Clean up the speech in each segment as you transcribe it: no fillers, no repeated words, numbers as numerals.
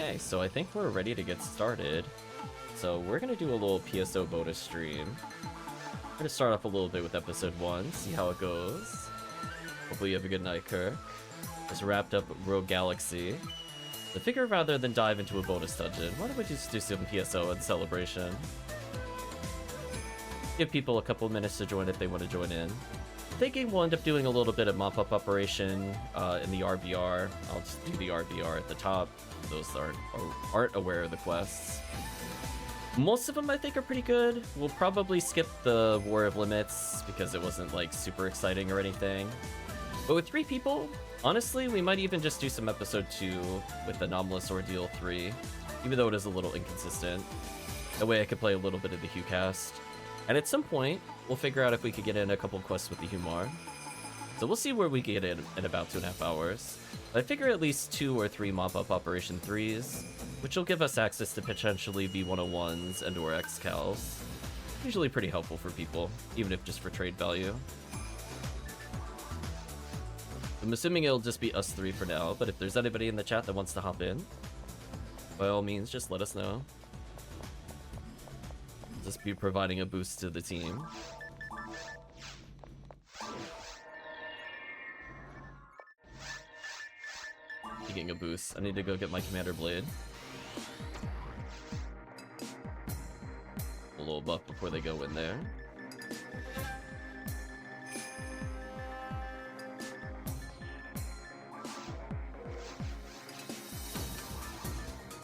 Okay, so I think we're ready to get started. So we're gonna do a little PSO bonus stream. We're gonna start off a little bit with episode 1, see how it goes. Hopefully you have a good night, Kirk. Just wrapped up Rogue Galaxy. I figure rather than dive into a bonus dungeon, why don't we just do some PSO and celebration? Give people a couple minutes to join if they want to join in. Thinking we'll end up doing a little bit of mop-up operation in the RBR. I'll just do the RBR at the top. Those that aren't aware of the quests. Most of them I think are pretty good. We'll probably skip the War of Limits because it wasn't like super exciting or anything. But with 3 people, honestly, we might even just do some episode 2 with Anomalous Ordeal 3, even though it is a little inconsistent. That way I could play a little bit of the HUcast. And at some point, we'll figure out if we could get in a couple quests with the HUmar. So we'll see where we get in about 2.5 hours. But I figure at least 2 or 3 mop-up Operation 3s, which will give us access to potentially B101s and or XCals. Usually pretty helpful for people, even if just for trade value. I'm assuming it'll just be us 3 for now, but if there's anybody in the chat that wants to hop in, by all means, just let us know. Just be providing a boost to the team. Getting a boost. I need to go get my Commander Blade. A little buff before they go in there.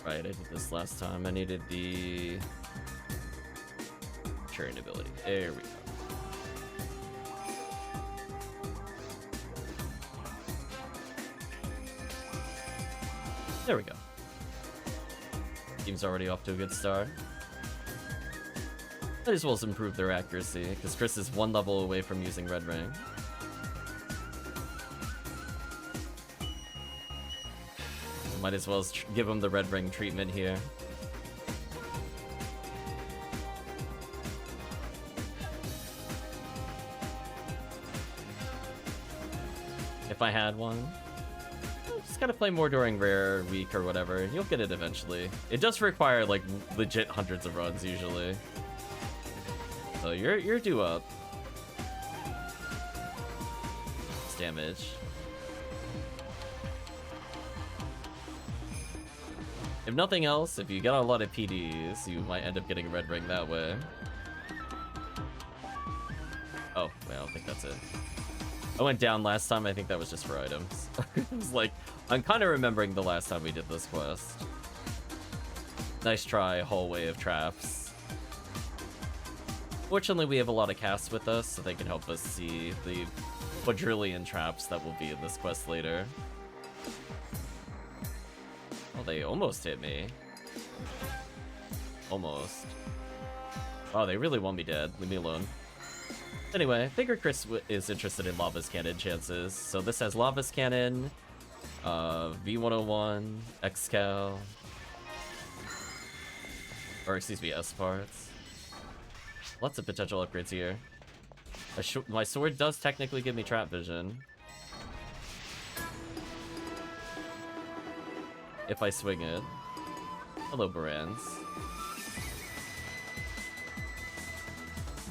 Right, I did this last time. I needed the Turn ability. There we go. There we go. Team's already off to a good start. Might as well improve their accuracy, because Chris is 1 level away from using Red Ring. Might as well give him the Red Ring treatment here. If I had one. Just gotta play more during Rare Week or whatever. You'll get it eventually. It does require like legit hundreds of runs usually. So you're due up. It's damage. If nothing else, if you get a lot of PDs, you might end up getting a Red Ring that way. Oh, wait, I don't think that's it. I went down last time, I think that was just for items. It was like, I'm kind of remembering the last time we did this quest. Nice try, hallway of traps. Fortunately, we have a lot of casts with us, so they can help us see the quadrillion traps that will be in this quest later. Oh, they almost hit me. Almost. Oh, they really want me dead. Leave me alone. Anyway, I figured Chris is interested in Lava's Cannon chances. So this has Lava's Cannon, V101, XCal, or excuse me, S parts. Lots of potential upgrades here. My sword does technically give me trap vision. If I swing it. Hello, Barans.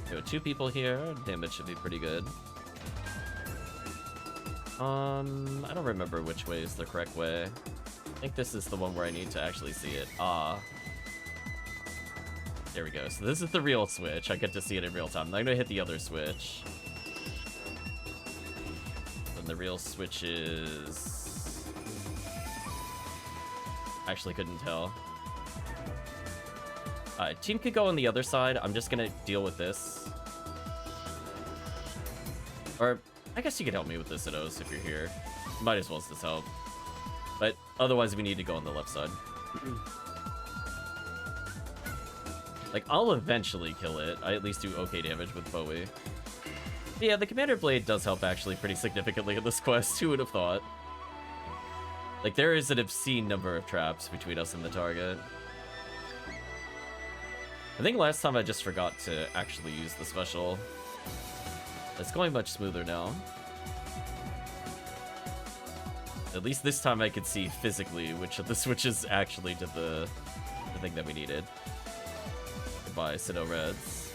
There are 2 people here. Damage should be pretty good. I don't remember which way is the correct way. I think this is the one where I need to actually see it. There we go. So this is the real switch. I get to see it in real time. I'm gonna hit the other switch. And the real switch is... Actually couldn't tell. Alright, team could go on the other side. I'm just gonna deal with this. Or, I guess you could help me with this, Idos, if you're here. Might as well just help. But otherwise, we need to go on the left side. Like, I'll eventually kill it. I at least do okay damage with Bowie. But yeah, the Commander Blade does help actually pretty significantly in this quest. Who would have thought? Like, there is an obscene number of traps between us and the target. I think last time I just forgot to actually use the special. It's going much smoother now. At least this time I could see physically which of the switches actually did the thing that we needed. Goodbye, Sinnoh Reds.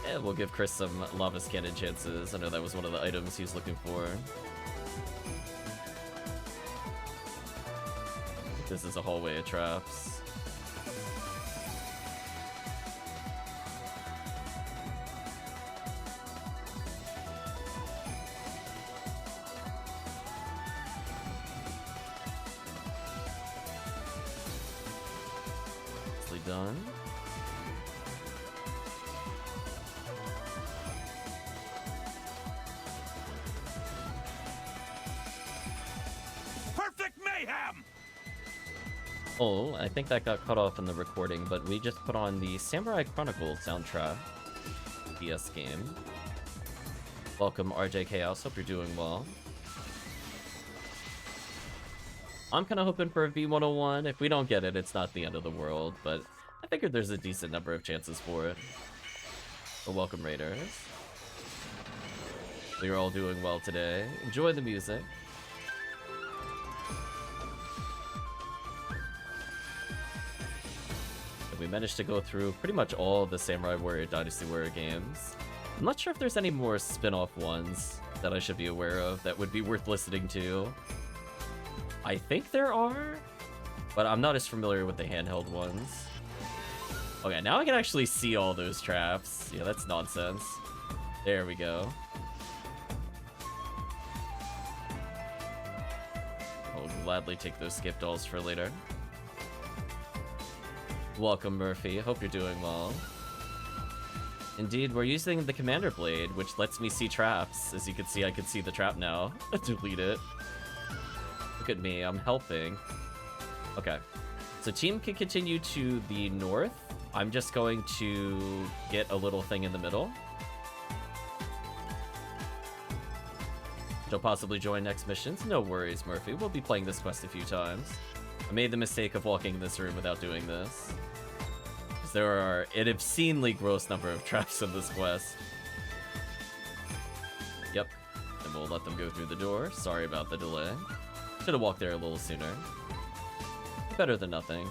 And we'll give Chris some Lava's Cannon chances. I know that was one of the items he was looking for. This is a hallway of traps. Nicely done. Perfect mayhem! Oh, I think that got cut off in the recording, but we just put on the Samurai Chronicle soundtrack. PS game. Welcome, RJ Chaos. Hope you're doing well. I'm kind of hoping for a V101. If we don't get it, it's not the end of the world, but I figured there's a decent number of chances for it. So welcome, Raiders. You're all doing well today. Enjoy the music. We managed to go through pretty much all the Samurai Warrior Dynasty Warrior games. I'm not sure if there's any more spin-off ones that I should be aware of that would be worth listening to. I think there are, but I'm not as familiar with the handheld ones. Okay, now I can actually see all those traps. Yeah, that's nonsense. There we go. I'll gladly take those skip dolls for later. Welcome, Murphy. Hope you're doing well. Indeed, we're using the Commander Blade, which lets me see traps. As you can see, I can see the trap now. Delete it. Look at me, I'm helping. Okay. So team can continue to the north. I'm just going to get a little thing in the middle. She'll possibly join next missions. No worries, Murphy. We'll be playing this quest a few times. I made the mistake of walking in this room without doing this. There are an obscenely gross number of traps in this quest. Yep. And we'll let them go through the door. Sorry about the delay. Should have walked there a little sooner. Better than nothing.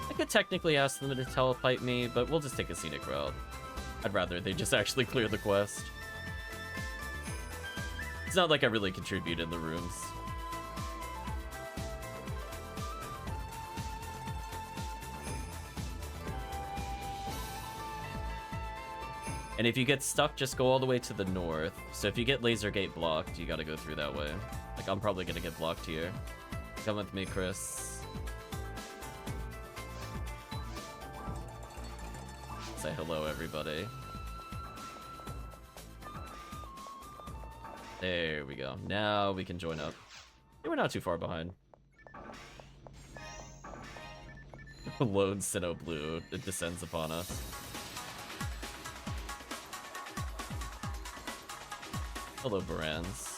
I could technically ask them to telepipe me, but we'll just take a scenic route. I'd rather they just actually clear the quest. It's not like I really contribute in the rooms. And if you get stuck, just go all the way to the north. So if you get laser gate blocked, you gotta go through that way. Like, I'm probably gonna get blocked here. Come with me, Chris. Say hello, everybody. There we go. Now we can join up. Hey, we're not too far behind. Lone Sinnoh Blue. It descends upon us. Hello, Barans.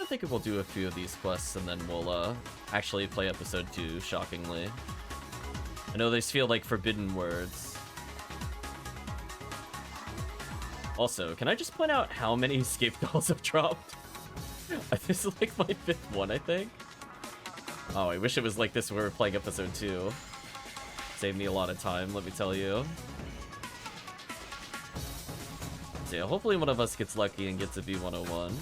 I think we'll do a few of these quests and then we'll actually play episode 2, shockingly. I know these feel like forbidden words. Also, can I just point out how many escape dolls have dropped? This is like my 5th one, I think. Oh, I wish it was like this when we were playing episode 2. Saved me a lot of time, let me tell you. So yeah, hopefully one of us gets lucky and gets a V101.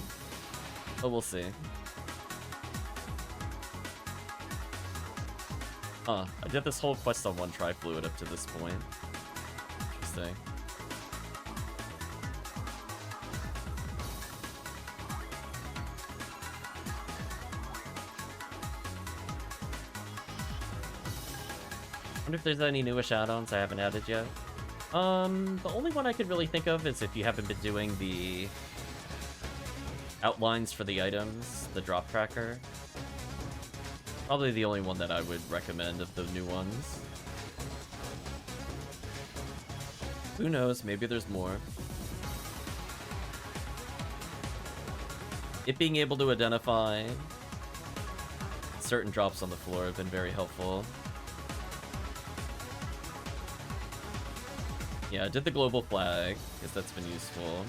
But we'll see. Huh, I did this whole quest on one tri-fluid up to this point. Interesting. I wonder if there's any newish add-ons I haven't added yet. The only one I could really think of is if you haven't been doing the outlines for the items, the drop tracker. Probably the only one that I would recommend of the new ones. Who knows, maybe there's more. It being able to identify certain drops on the floor have been very helpful. Yeah, I did the global flag, because that's been useful.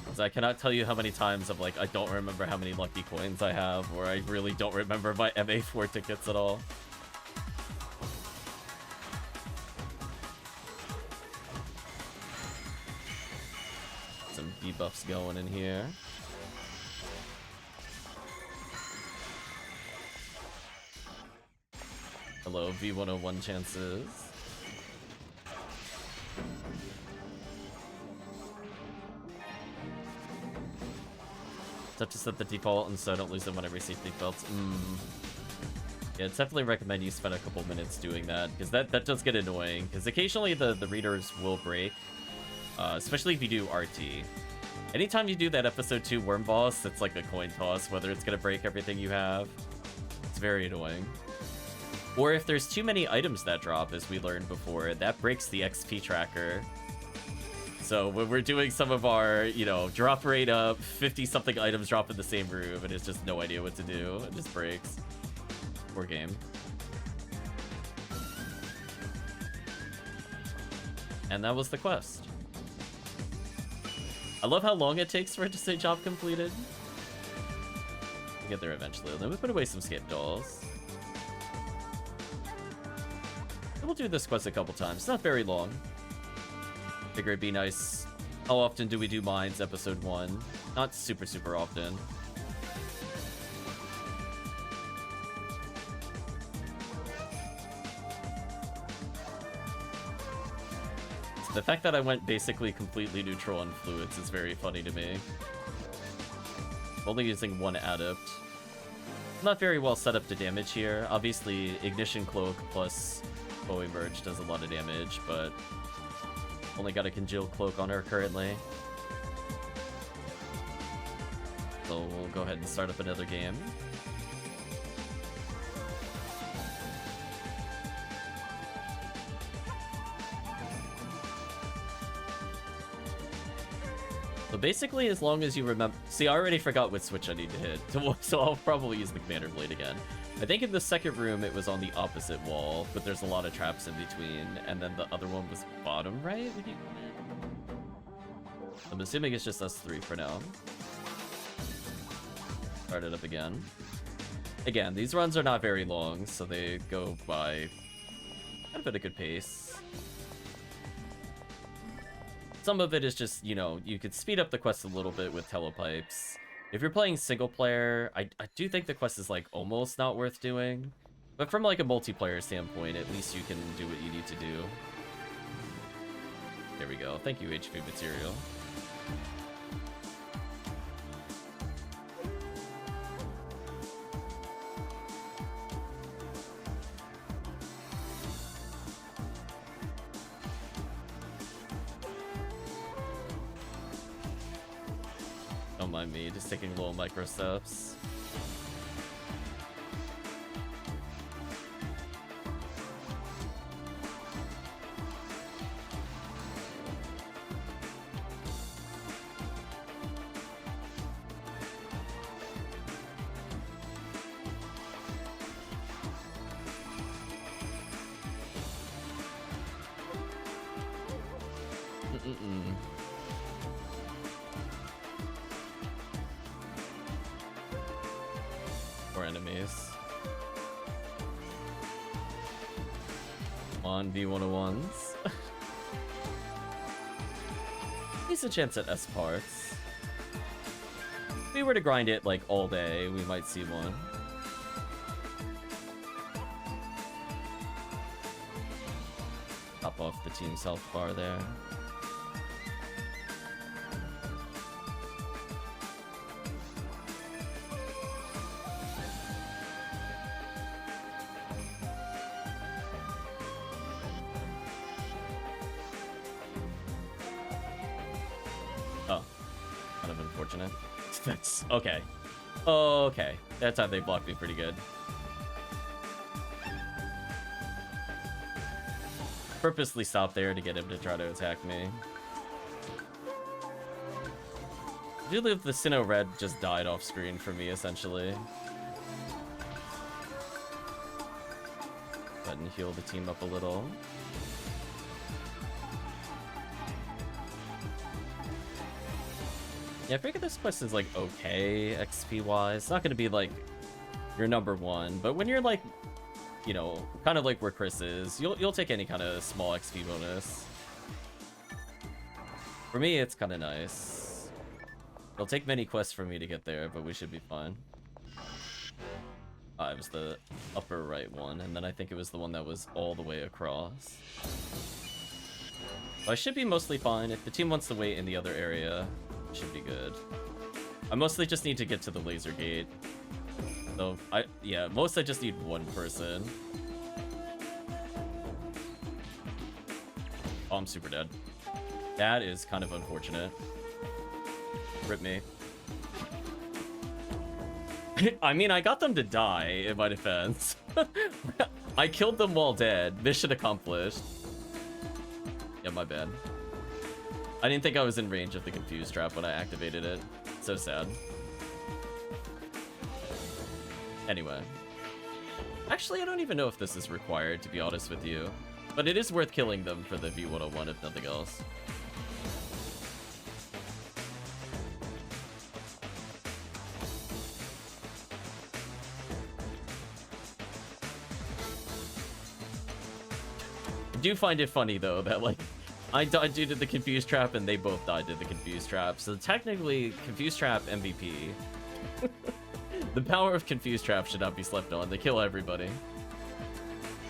Because I cannot tell you how many times I'm like, I don't remember how many lucky coins I have, or I really don't remember my MA4 tickets at all. Some debuffs going in here. Hello, V101 chances. Have to set the default and so I don't lose them when I receive defaults. Yeah, it's definitely recommend you spend a couple minutes doing that, because that does get annoying, because occasionally the readers will break, especially if you do RT. Anytime you do that episode 2 worm boss, it's like a coin toss, whether it's gonna break everything you have. It's very annoying. Or if there's too many items that drop, as we learned before, that breaks the XP tracker. So when we're doing some of our, you know, drop rate up, 50-something items drop in the same room, and it's just no idea what to do. It just breaks. Poor game. And that was the quest. I love how long it takes for it to say job completed. We'll get there eventually. Then we put away some skip dolls. We'll do this quest a couple times. It's not very long. Figure it'd be nice. How often do we do mines episode 1? Not super often. So the fact that I went basically completely neutral on fluids is very funny to me. I'm only using one adept. Not very well set up to damage here. Obviously, Ignition Cloak plus FOemerge does a lot of damage, but only got a Congealed Cloak on her currently. So we'll go ahead and start up another game. So basically, as long as you remember... See, I already forgot what switch I need to hit, so I'll probably use the Commander Blade again. I think in the second room it was on the opposite wall, but there's a lot of traps in between, and then the other one was bottom right? I'm assuming it's just us 3 for now. Start it up again. Again, these runs are not very long, so they go by kind of at a good pace. Some of it is just, you know, you could speed up the quest a little bit with telepipes. If you're playing single player, I do think the quest is like almost not worth doing. But from like a multiplayer standpoint, at least you can do what you need to do. There we go. Thank you, HV Material. Don't mind me, just taking little micro steps. More enemies. On V101s. Decent chance at S parts. If we were to grind it like all day, we might see one. Top off the team's health bar there. That's okay. Okay. That time they blocked me pretty good. Purposely stopped there to get him to try to attack me. I do believe the Sinnoh Red just died off screen for me, essentially. Go ahead and heal the team up a little. Yeah, I figure this quest is like okay XP wise. It's not gonna be like your number one, but when you're like, you know, kind of like where Chris is, you'll take any kind of small XP bonus. For me, it's kind of nice. It'll take many quests for me to get there, but we should be fine. It was the upper right one, and then I think it was the one that was all the way across. So I should be mostly fine. If the team wants to wait in the other area, it should be good. I mostly just need to get to the laser gate. So, yeah, I just need one person. Oh, I'm super dead. That is kind of unfortunate. Rip me. I mean, I got them to die, in my defense. I killed them while dead. Mission accomplished. Yeah, my bad. I didn't think I was in range of the confuse trap when I activated it. So sad. Anyway. Actually, I don't even know if this is required, to be honest with you. But it is worth killing them for the V101 if nothing else. I do find it funny, though, that, like, I died due to the confuse trap and they both died to the confuse trap. So technically, confuse trap MVP. The power of confuse trap should not be slept on. They kill everybody.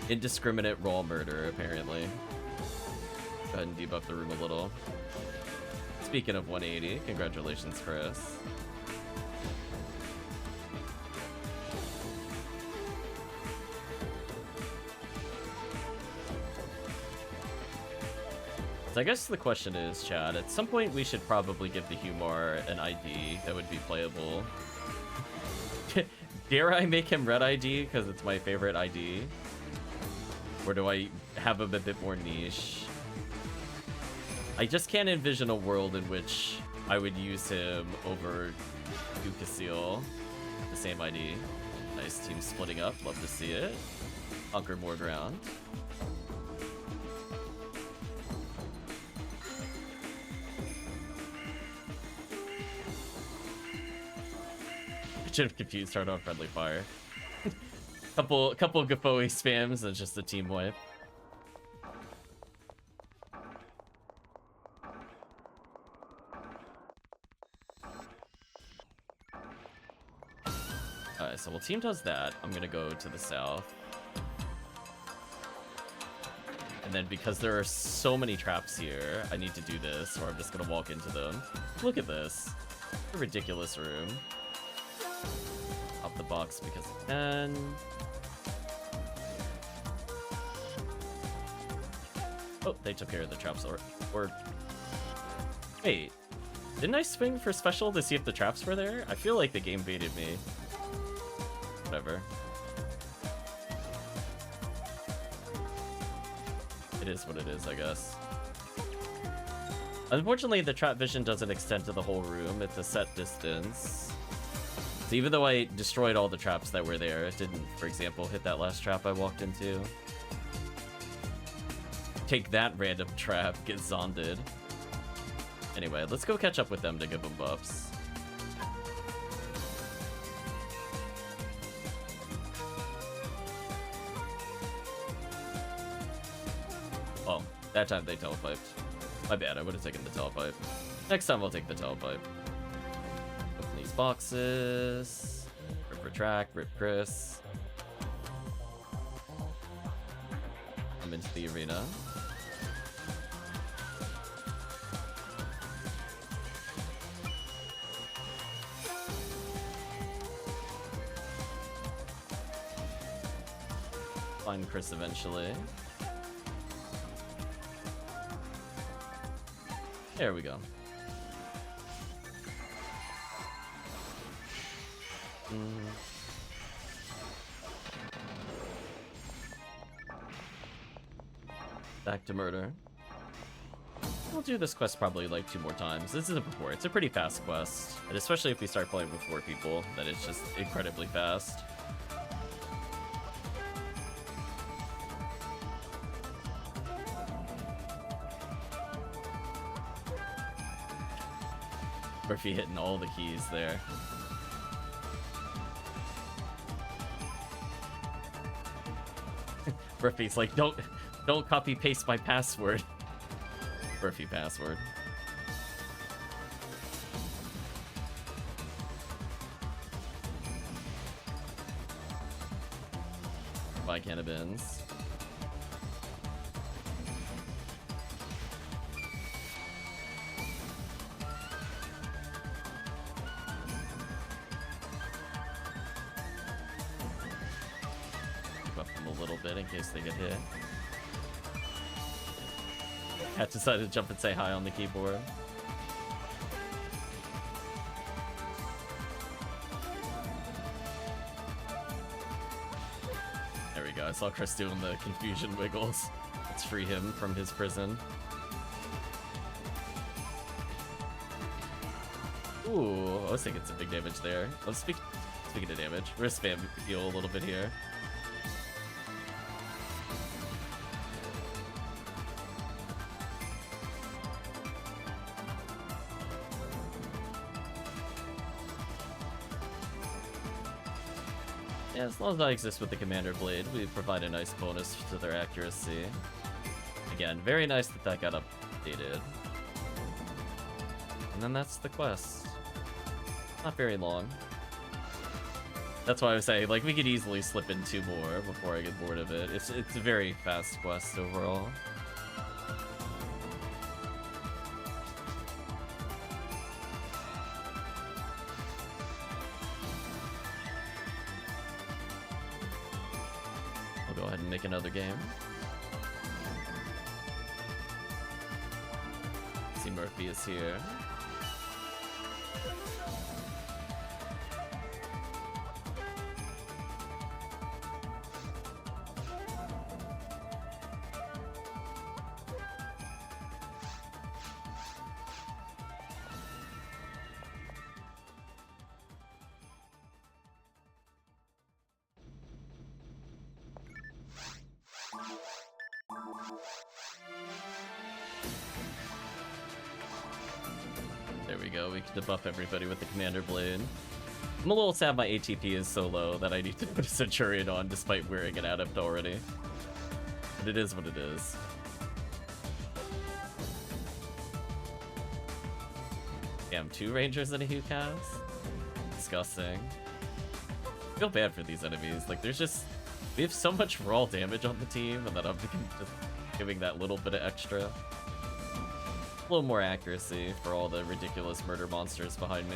Indiscriminate raw murder, apparently. Go ahead and debuff the room a little. Speaking of 180, congratulations, Chris. So I guess the question is, Chad, at some point we should probably give the HUmar an ID that would be playable. Dare I make him red ID because it's my favorite ID? Or do I have him a bit more niche? I just can't envision a world in which I would use him over Ducasil. The same ID. Nice team splitting up. Love to see it. Conquer more ground. Should have confused, start on friendly fire. couple Gafoe spams and just a team wipe. Alright, so while team does that, I'm gonna go to the south. And then because there are so many traps here, I need to do this, or I'm just gonna walk into them. Look at this. A ridiculous room. Up the box because I can. Oh, they took care of the traps, or... Wait, didn't I swing for special to see if the traps were there? I feel like the game baited me. Whatever. It is what it is, I guess. Unfortunately, the trap vision doesn't extend to the whole room. It's a set distance. So even though I destroyed all the traps that were there, it didn't, for example, hit that last trap I walked into. Take that random trap, get zonded. Anyway, let's go catch up with them to give them buffs. Oh, that time they telepiped. My bad, I would have taken the telepipe. Next time I'll take the telepipe. Open these boxes. Rip retract, rip Chris. I'm into the arena. Find Chris eventually. There we go. Back to murder. We'll do this quest probably like 2 more times. This isn't before. It's a pretty fast quest. And especially if we start playing with 4 people, then it's just incredibly fast. Murphy hitting all the keys there. Murphy's like, don't copy paste my password. Murphy password. Buy can of bins. In case they get hit. Cat decided to jump and say hi on the keyboard. There we go. I saw Chris doing the confusion wiggles. Let's free him from his prison. Ooh, I was thinking some big damage there. Speaking of damage, we're gonna spam heal a little bit here. Yeah, as long as I exist with the Commander Blade, we provide a nice bonus to their accuracy. Again, very nice that that got updated. And then that's the quest. Not very long. That's why I was saying, like, we could easily slip in 2 more before I get bored of it. It's a very fast quest overall. Make another game. See, Murphy is here. To buff everybody with the Commander Blade. I'm a little sad my ATP is so low that I need to put a Centurion on despite wearing an Adept already. But it is what it is. Damn, 2 Rangers and a HUcast? Disgusting. I feel bad for these enemies. Like, there's just... We have so much raw damage on the team, and that I'm just giving that little bit of extra. A little more accuracy for all the ridiculous murder monsters behind me.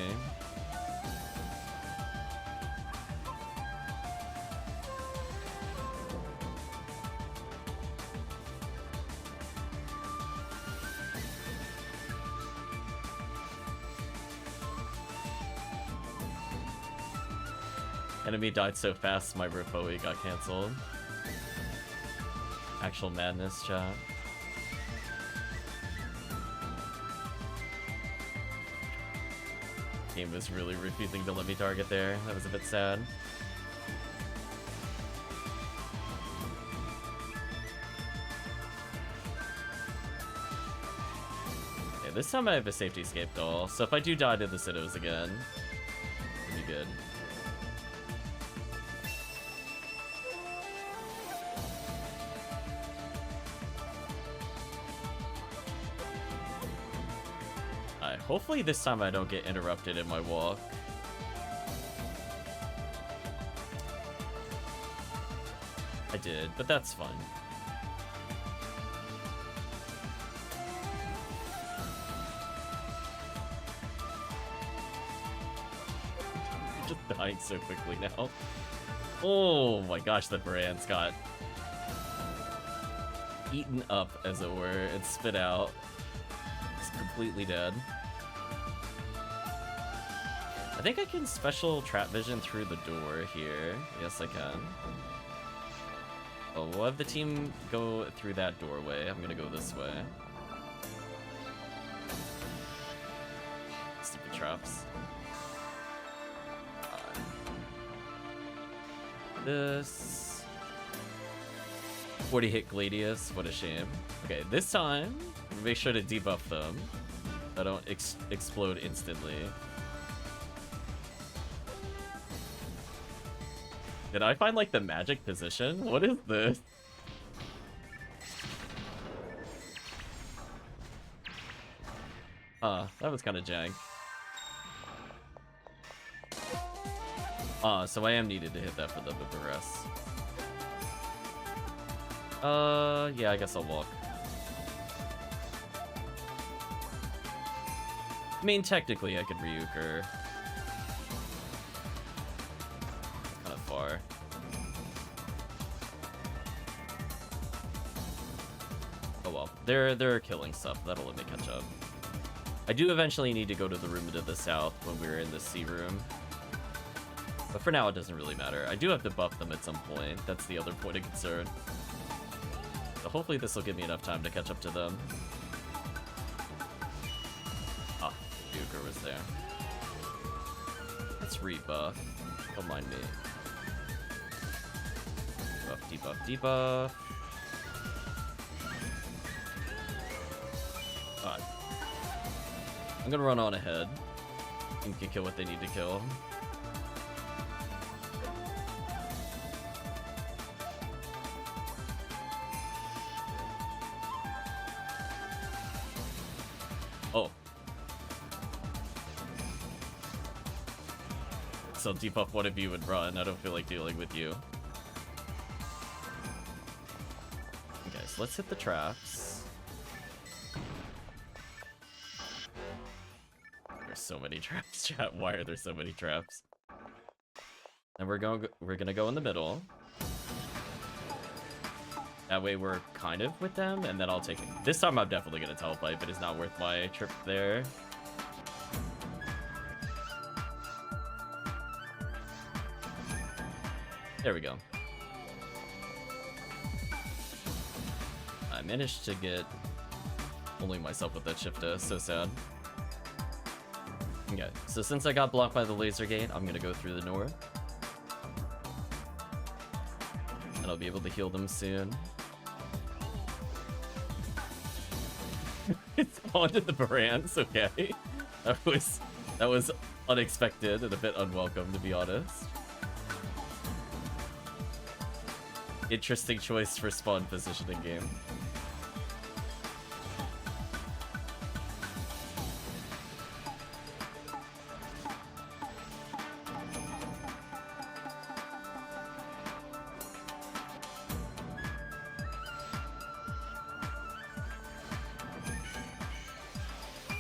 Enemy died so fast, my Ripoe got cancelled. Actual madness, chat. Game was really refusing to let me target there. That was a bit sad. Okay, this time I have a safety escape doll, so if I do die to the Siddos again, it'll be good. Hopefully this time I don't get interrupted in my walk. I did, but that's fun. You're just dying so quickly now. Oh my gosh, that Brand's got eaten up, as it were, and spit out. It's completely dead. I think I can special trap vision through the door here. Yes, I can. Oh, we'll have the team go through that doorway. I'm gonna go this way. Stupid traps. This 40 hit Gladius. What a shame. Okay, this time make sure to debuff them. I don't explode instantly. Did I find, like, the magic position? What is this? That was kind of jank. So I am needed to hit that for the progress. Yeah, I guess I'll walk. I mean, technically, I could Ryuker. Kind of far. Oh well, they're killing stuff. That'll let me catch up. I do eventually need to go to the room to the south when we're in the sea room. But for now, it doesn't really matter. I do have to buff them at some point. That's the other point of concern. So hopefully this will give me enough time to catch up to them. Ah, Ryuker was there. Let's rebuff. Don't mind me. Buff, debuff, debuff. God. I'm gonna run on ahead. You can kill what they need to kill. Oh. So debuff one of you and run. I don't feel like dealing with you. Okay, so let's hit the traps. There's so many traps, chat. Why are there so many traps? And we're gonna go in the middle. That way we're kind of with them, and then I'll take it. This time I'm definitely gonna telepipe. It is not worth my trip there. There we go. I managed to get only myself with that Shifta. So sad. Okay, so since I got blocked by the laser gate, I'm gonna go through the north. And I'll be able to heal them soon. It spawned in the Barans, okay. That was unexpected and a bit unwelcome, to be honest. Interesting choice for spawn positioning game.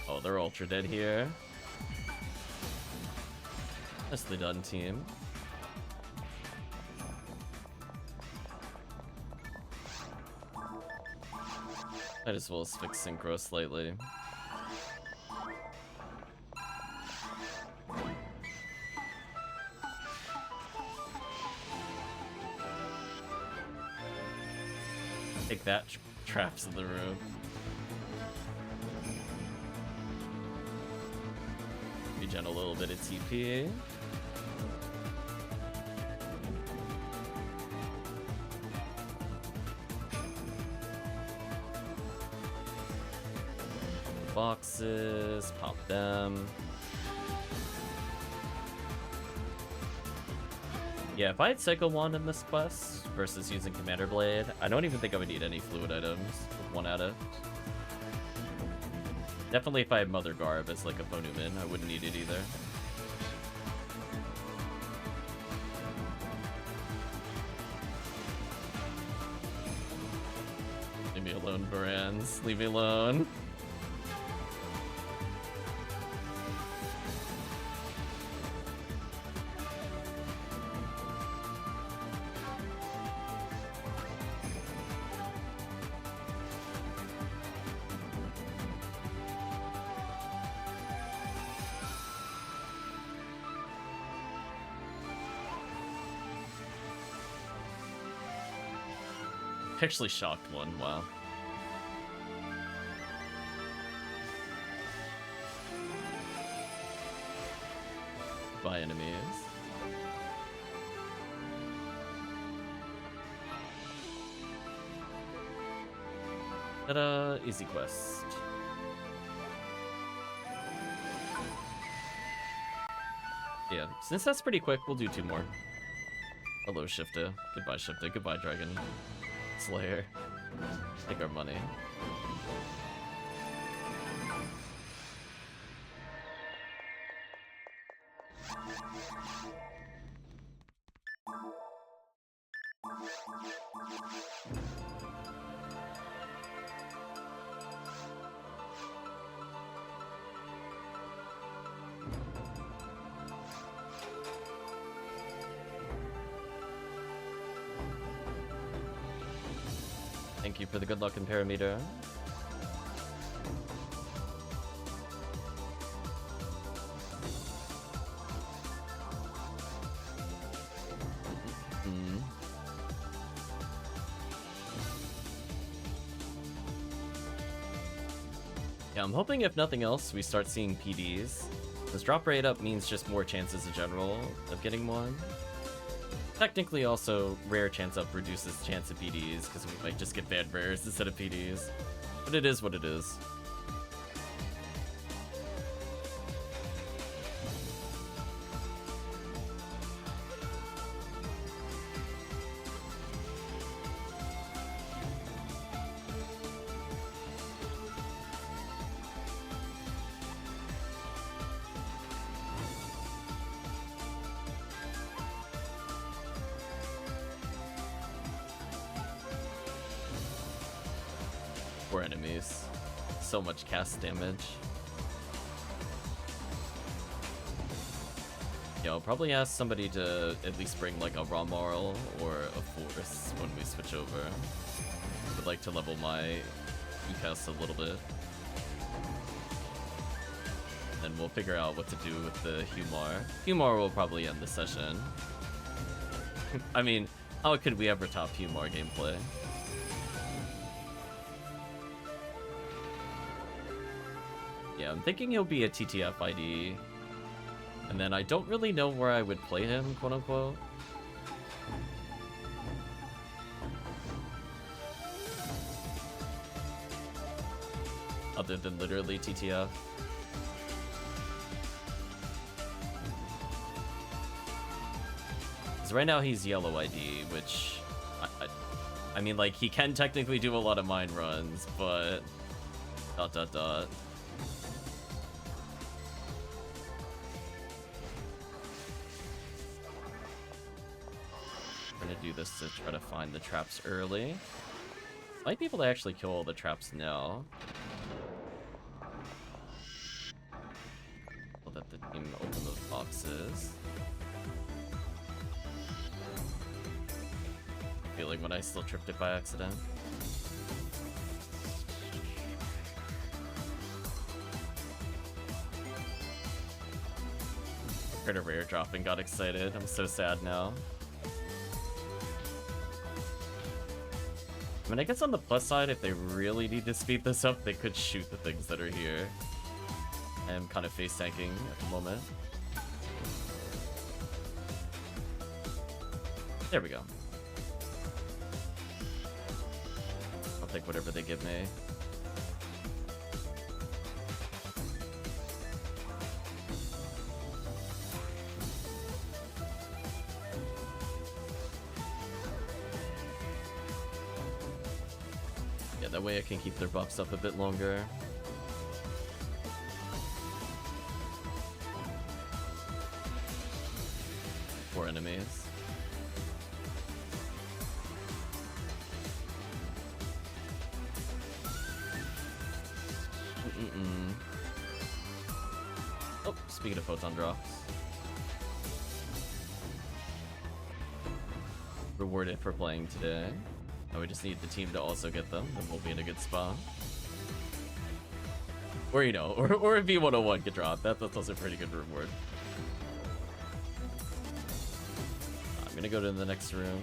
Oh, they're ultra dead here. That's the done team. Might as well fix synchro slightly. Take that, traps in the room. Regen a little bit of TP. Boxes, pop them. Yeah, if I had Psycho Wand in this quest versus using Commander Blade, I don't even think I would need any fluid items with one addict. Definitely if I had Mother Garb as like a Ponuman, I wouldn't need it either. Leave me alone, Barans. Leave me alone. Actually shocked one, wow. By enemies. Ta-da! Easy quest. Yeah, since that's pretty quick, we'll do 2 more. Hello, Shifter. Goodbye, Shifter. Goodbye, Dragon Slayer. Take our money. Thank you for the good luck in Parameter. Yeah, I'm hoping if nothing else, we start seeing PDs. This drop rate up means just more chances in general of getting one. Technically also, rare chance up reduces chance of PDs, because we might just get bad rares instead of PDs. But it is what it is. Enemies. So much cast damage. Yeah, I'll probably ask somebody to at least bring like a HUmar or a Force when we switch over. I'd like to level my ECAS a little bit. Then we'll figure out what to do with the HUmar. HUmar will probably end the session. I mean, how could we ever top HUmar gameplay? Yeah, I'm thinking he'll be a TTF ID. And then I don't really know where I would play him, quote unquote. Other than literally TTF. Because right now he's yellow ID, which... I mean, like, he can technically do a lot of mine runs, but... ... do this to try to find the traps early. Might be able to actually kill all the traps now. So that the team open those boxes. Feeling when I still tripped it by accident. Heard a rare drop and got excited. I'm so sad now. I mean, I guess on the plus side, if they really need to speed this up, they could shoot the things that are here. I'm kind of face tanking at the moment. There we go. I'll take whatever they give me. That way I can keep their buffs up a bit longer. Four enemies. Oh, speaking of photon drops. Rewarded for playing today. Now we just need the team to also get them, and we'll be in a good spot. Or, you know, or a V101 could drop. That's also a pretty good reward. I'm gonna go to the next room.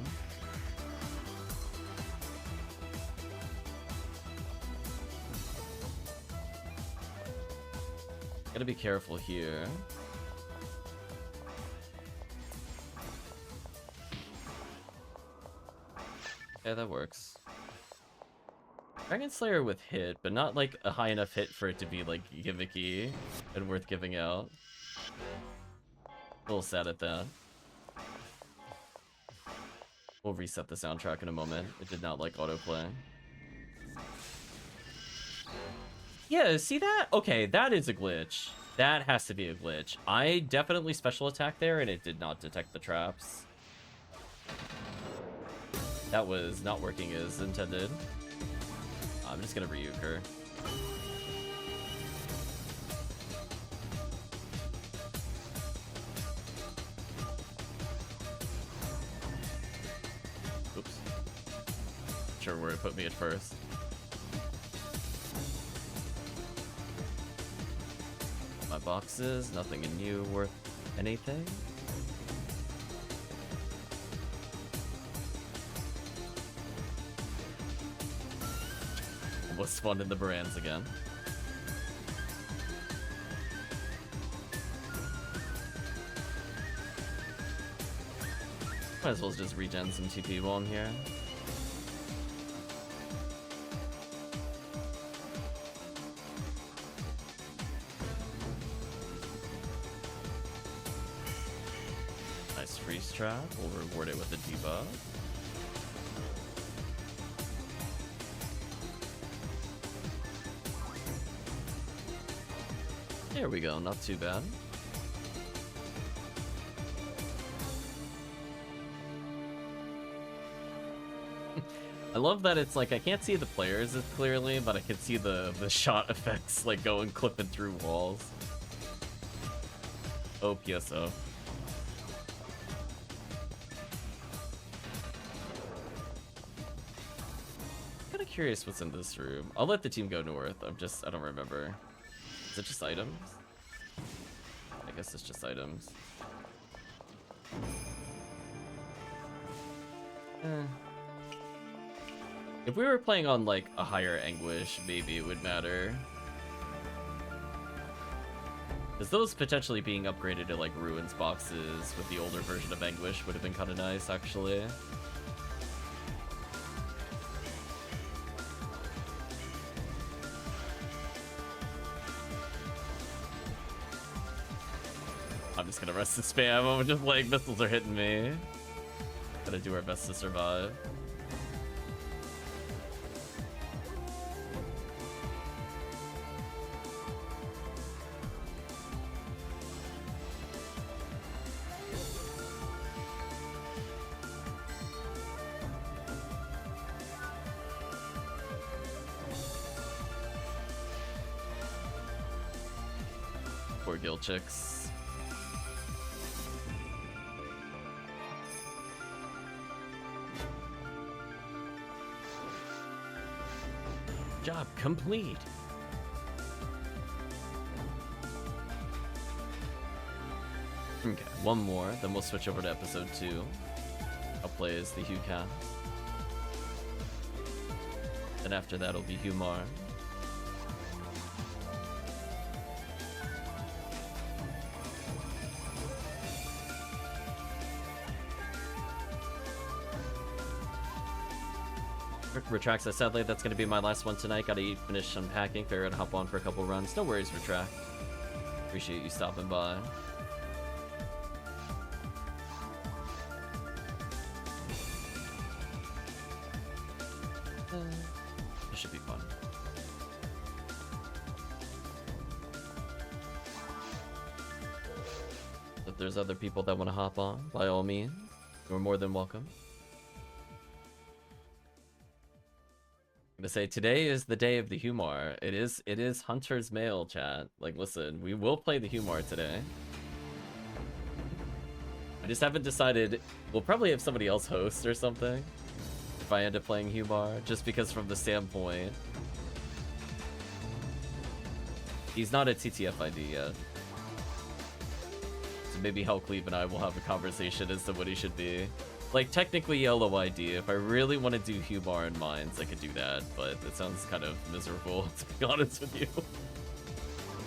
Gotta be careful here. Yeah, that works. Dragon Slayer with hit, but not like a high enough hit for it to be like gimmicky and worth giving out. little sad at that. We'll reset the soundtrack in a moment. It did not like autoplay. Yeah, see that? Okay, that is a glitch. That has to be a glitch. I definitely special attacked there, and it did not detect the traps. That was not working as intended. I'm just gonna reuk her. Oops. Not sure where it put me at first. My boxes, nothing in you worth anything. Almost spawned in the brands again. Might as well just regen some TP while I'm here. Nice freeze trap. We'll reward it with a debuff. There we go, not too bad. I love that it's like I can't see the players as clearly, but I can see the shot effects like going clipping through walls. Oh, PSO. Kinda curious what's in this room. I'll let the team go north. I don't remember. Is it just items? I guess it's just items. If we were playing on like a higher Anguish, maybe it would matter. Because those potentially being upgraded to like Ruins boxes with the older version of Anguish would have been kind of nice, actually. I'm just gonna rest the spam. I'm just like, missiles are hitting me. Gotta do our best to survive. Poor guild chicks. Job complete. Okay, one more, then we'll switch over to episode 2. I'll play as the HUcast. Then after that it'll be HUmar. Retract says, sadly, that's going to be my last one tonight. Gotta eat, finish unpacking, figure out to hop on for a couple runs. No worries, Retract. Appreciate you stopping by. It should be fun. If there's other people that want to hop on, by all means, you're more than welcome. I'm gonna say today is the day of the HUmar. It is Hunter's Mail, chat. Like, listen, we will play the HUmar today. I just haven't decided. We'll probably have somebody else host or something if I end up playing HUmar, just because from the standpoint he's not at TTF ID yet. So maybe Hellcleave and I will have a conversation as to what he should be. Like, technically yellow ID, if I really want to do HUmar in Mines, I could do that, but it sounds kind of miserable, to be honest with you.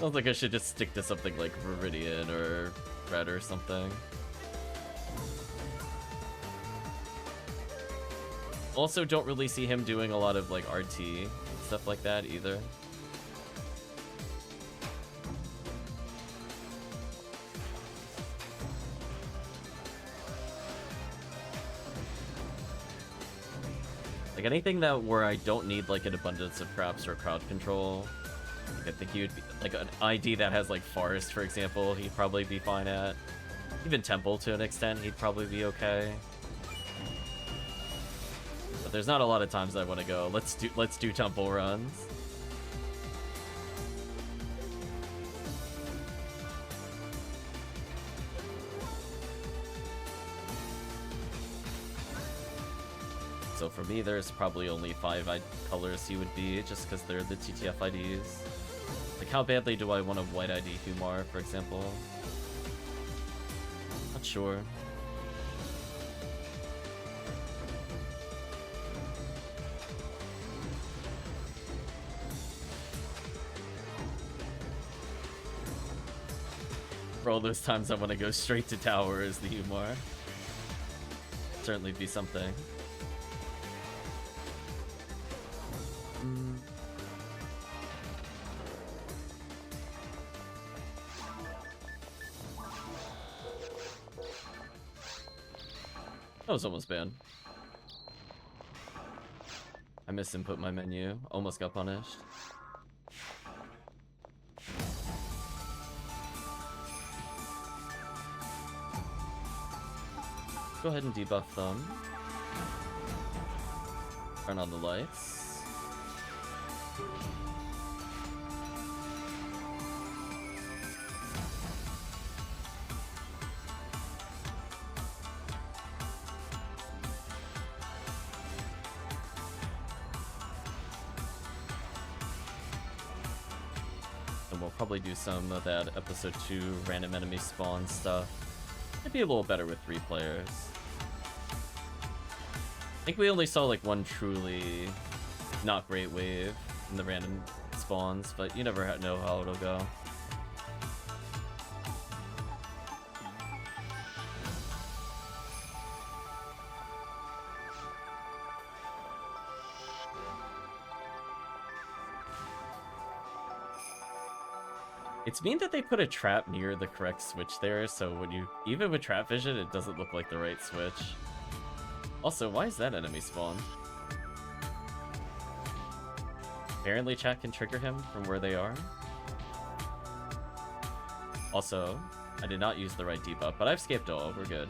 Sounds like I should just stick to something like Viridian or Red or something. Also, don't really see him doing a lot of, like, RT and stuff like that, either. Like anything that where I don't need like an abundance of traps or crowd control. Like I think he would be like an ID that has like forest, for example, he'd probably be fine at. Even temple to an extent, he'd probably be okay. But there's not a lot of times I want to go, let's do temple runs. So for me, there's probably only 5 colors he would be, just because they're the TTF IDs. Like, how badly do I want a white ID HUmar, for example? Not sure. For all those times I want to go straight to tower as the HUmar. Certainly be something. That was almost bad. I misinput my menu. Almost got punished. Go ahead and debuff them. Turn on the lights. And we'll probably do some of that episode 2 random enemy spawn stuff. It'd be a little better with 3 players. I think we only saw like one truly not great wave in the random spawns, but you never know how it'll go. It's mean that they put a trap near the correct switch there, so when you, even with trap vision, it doesn't look like the right switch. Also, why is that enemy spawn? Apparently chat can trigger him from where they are. Also, I did not use the right debuff, but I've skipped all, we're good.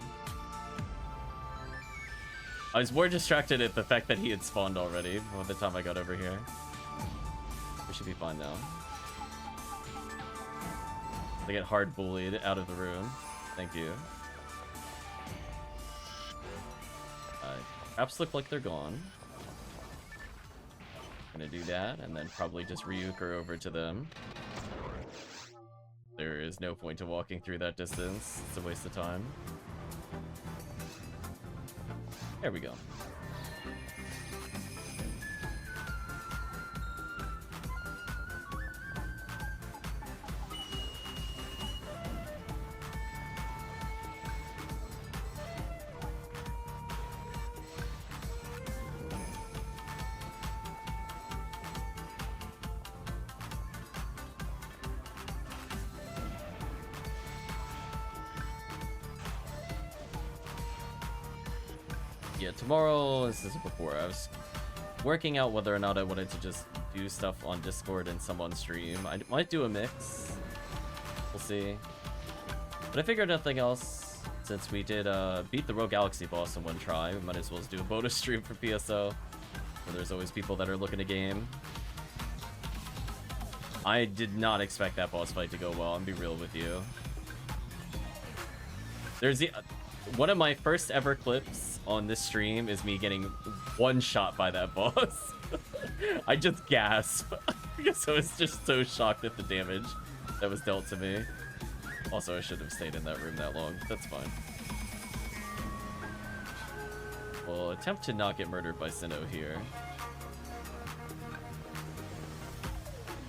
I was more distracted at the fact that he had spawned already by the time I got over here. We should be fine now. They get hard bullied out of the room. Thank you. Traps look like they're gone. Gonna do that, and then probably just Ryuker over to them. There is no point to walking through that distance. It's a waste of time. There we go. Yeah, tomorrow, this is before, I was working out whether or not I wanted to just do stuff on Discord and some on stream. I might do a mix. We'll see. But I figured nothing else, since we did beat the Rogue Galaxy boss in one try, we might as well just do a bonus stream for PSO, where there's always people that are looking to game. I did not expect that boss fight to go well, I'll be real with you. There's one of my first ever clips on this stream is me getting one shot by that boss. I just gasp because I was just so shocked at the damage that was dealt to me. Also, I shouldn't have stayed in that room that long. That's fine. We'll attempt to not get murdered by Sinnoh here.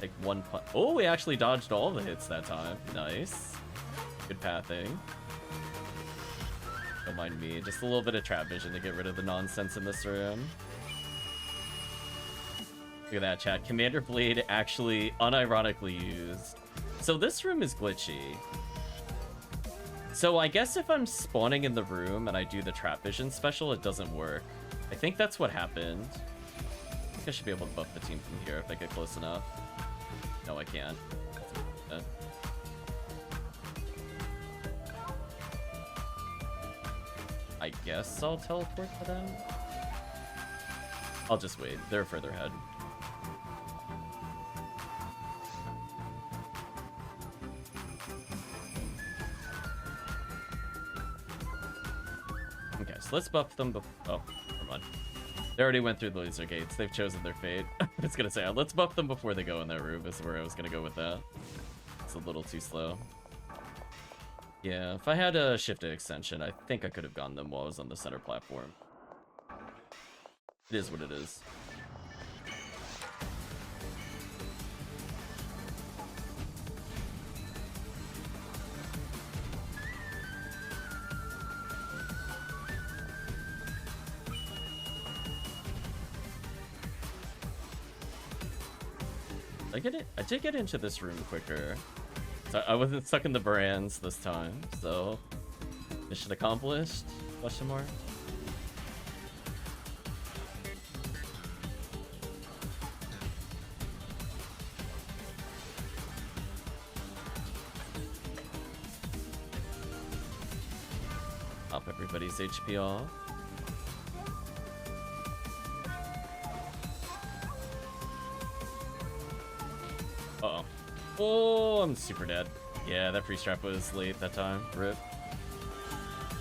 Take one punch. Oh, we actually dodged all the hits that time. Nice. Good pathing. Don't mind me. Just a little bit of trap vision to get rid of the nonsense in this room. Look at that, chat. Commander Blade actually unironically used. So this room is glitchy. So I guess if I'm spawning in the room and I do the trap vision special, it doesn't work. I think that's what happened. I should be able to buff the team from here if I get close enough. No, I can't. I guess I'll teleport to them. I'll just wait. They're further ahead. Okay, so let's buff them. Oh, never mind. They already went through the laser gates. They've chosen their fate. I was gonna say, let's buff them before they go in their room, is where I was gonna go with that. It's a little too slow. Yeah, if I had a shifted extension, I think I could have gotten them while I was on the center platform. It is what it is. I did get into this room quicker. So I wasn't stuck in the brands this time, so mission accomplished? Question mark. Top everybody's HP off. Uh-oh. Oh, I'm super dead. Yeah, that free strap was late that time. Rip.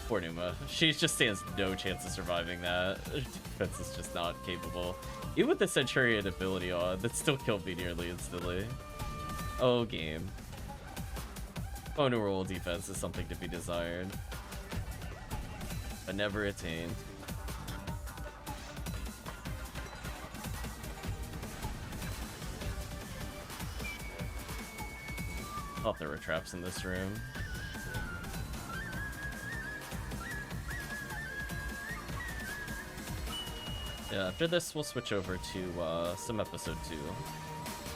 Poor Numa. She just stands no chance of surviving that. Defense is just not capable. Even with the Centurion ability on, that still killed me nearly instantly. Oh, game. FOneweral defense is something to be desired, but never attained. I thought there were traps in this room. Yeah, after this, we'll switch over to some episode 2.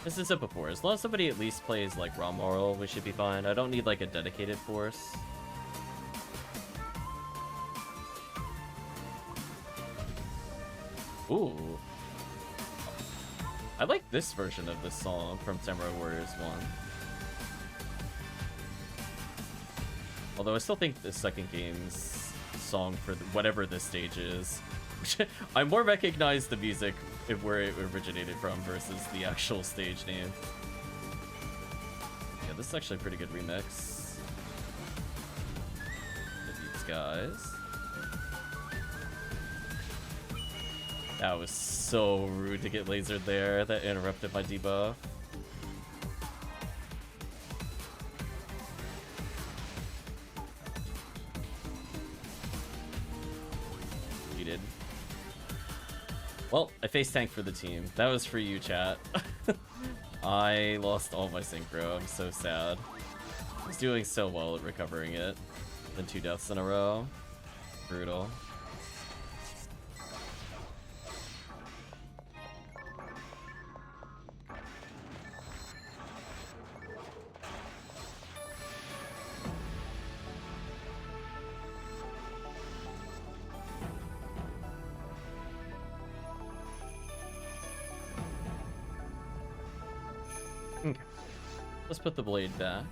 This is it before. As long as somebody at least plays like HUmar, we should be fine. I don't need like a dedicated force. Ooh. I like this version of this song from Samurai Warriors 1. Although I still think the second game's song for whatever this stage is, I more recognize the music where it originated from versus the actual stage name. Yeah, this is actually a pretty good remix. These guys. That was so rude to get lasered there. That interrupted my debuff. Well, I face tank for the team. That was for you, chat. I lost all my synchro. I'm so sad. I was doing so well at recovering it. Then 2 deaths in a row. Brutal. Okay. Let's put the blade back.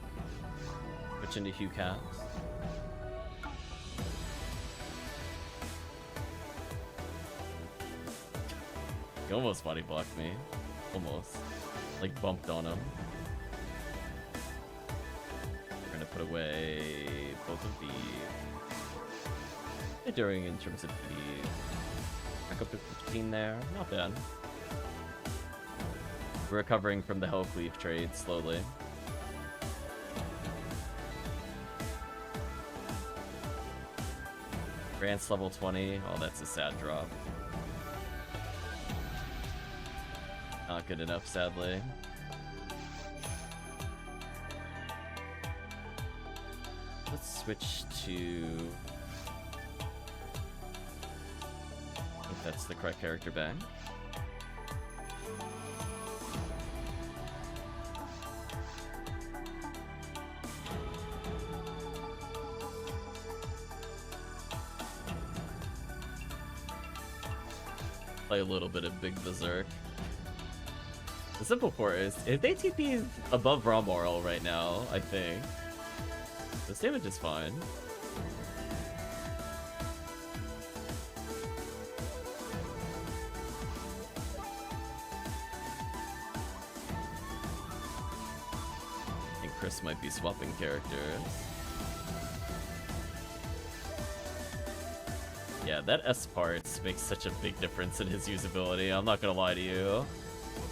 Switch into HUmar. He almost body blocked me. Almost. Like bumped on him. We're gonna put away both of these. During in terms of the back up to 15 there. Not bad. We're recovering from the Hellcleave trade slowly. Grant's level 20. Oh, that's a sad drop. Not good enough, sadly. Let's switch to... I think that's the correct character back. Play a little bit of big Berserk. The simple core is, if they TP above HUmar right now, I think. This damage is fine. I think Chris might be swapping characters. Yeah, that S parts makes such a big difference in his usability. I'm not gonna lie to you.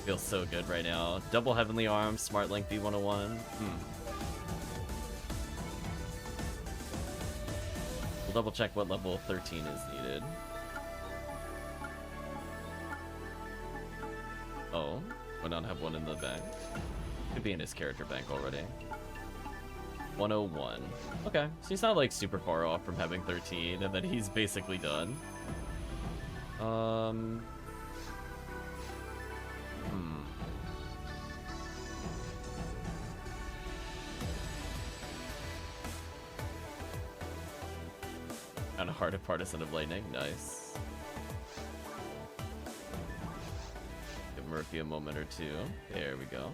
Feels so good right now. Double Heavenly Arm, Smart Link V101. We'll double check what level 13 is needed. Oh, why not have one in the bank? Could be in his character bank already. 101. Okay, so he's not like super far off from having 13, and then he's basically done. Kind of Heart of Partisan of Lightning, nice. Give Murphy a moment or two. There we go.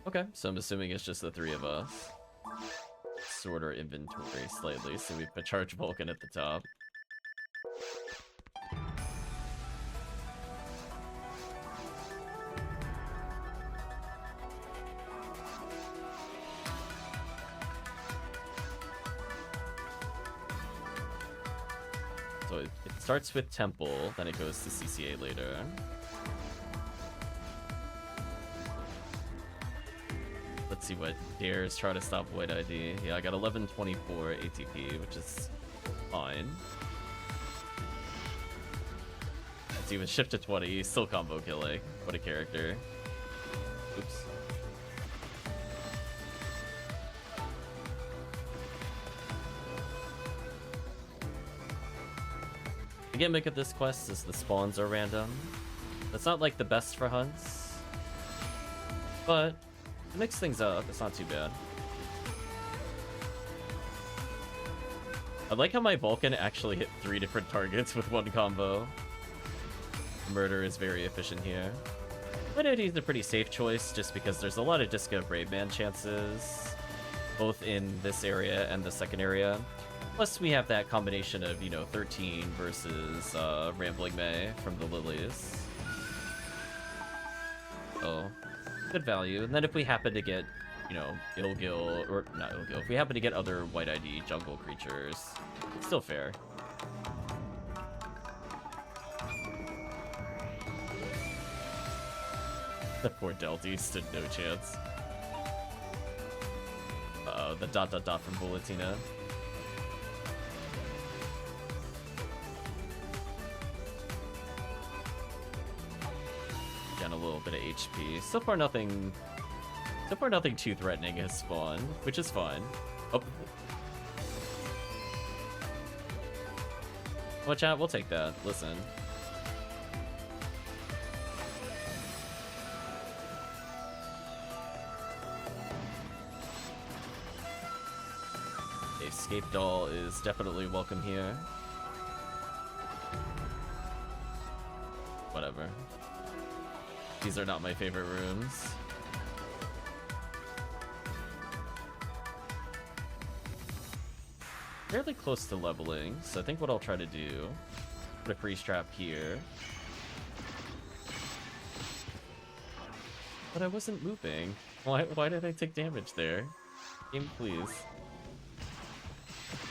Okay, so I'm assuming it's just the three of us. Sort our inventory slightly, so we put Charge Vulcan at the top. So it starts with Temple, then it goes to CCA later. Let's see what dares try to stop White ID. Yeah, I got 1124 ATP, which is fine. Let's even shift to 20, he's still combo killing. What a character. Oops. The gimmick of this quest is the spawns are random. That's not like the best for hunts, but to mix things up, it's not too bad. I like how my Vulcan actually hit 3 different targets with one combo. Murder is very efficient here. White ID is a pretty safe choice just because there's a lot of Disco Brave Man chances, both in this area and the second area. Plus we have that combination of, you know, 13 versus Rambling May from the Lilies. Oh. Good value. And then if we happen to get, you know, Ilgil, or not Ilgil, if we happen to get other White ID jungle creatures, it's still fair. The poor Delty stood no chance. Uh-oh, the ... from Bullatina. Down a little bit of HP. So far nothing too threatening has spawned, which is fine. Oh. Watch out, we'll take that. Listen. Escape Doll is definitely welcome here. Whatever. These are not my favorite rooms. Fairly close to leveling, so I think what I'll try to do, put a freeze trap here. But I wasn't moving. Why did I take damage there? Game, please.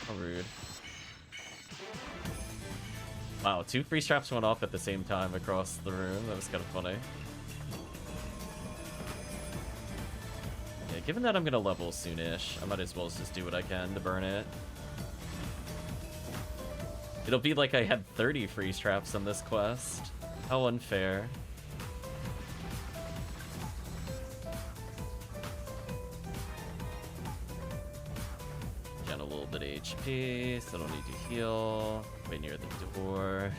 How rude. Wow, 2 freeze traps went off at the same time across the room. That was kind of funny. Yeah, given that I'm gonna level soonish, I might as well just do what I can to burn it. It'll be like I had 30 freeze traps on this quest. How unfair. Get a little bit of HP, so I don't need to heal. Way near the door.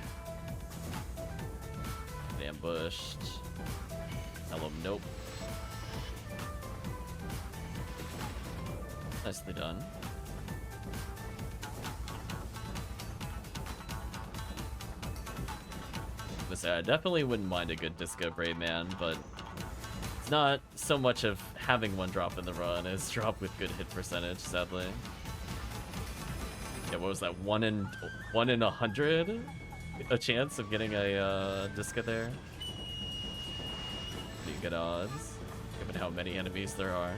Get ambushed. Tell him nope. Nicely done. say, I definitely wouldn't mind a good Disco Brave Man, but it's not so much of having one drop in the run as drop with good hit percentage, sadly. Yeah, what was that? 1 in 100? A chance of getting a Disco there? Pretty good odds, given how many enemies there are.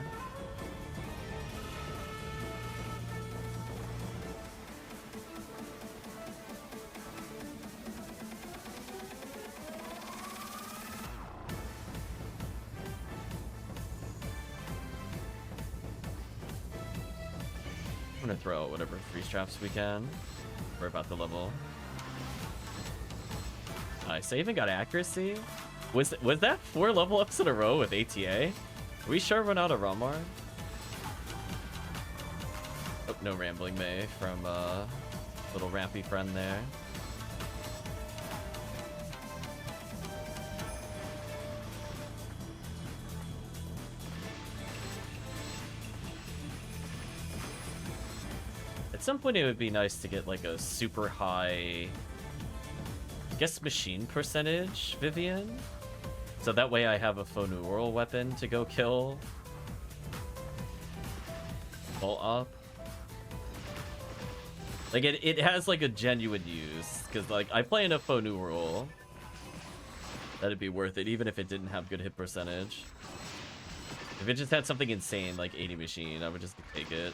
I'm gonna throw out whatever freeze traps we can. We're about the level. Nice. I even got accuracy. Was that 4 level ups in a row with ATA? Are we sure we're not a HUmar? Oh, no rambling May from little rampy friend there. At some point it would be nice to get like a super high, I guess, machine percentage Vivian. So that way I have a FOneweral weapon to go kill. Full up. Like it has like a genuine use. Cause like I play in a FOneweral. That'd be worth it, even if it didn't have good hit percentage. If it just had something insane like 80 machine, I would just take it.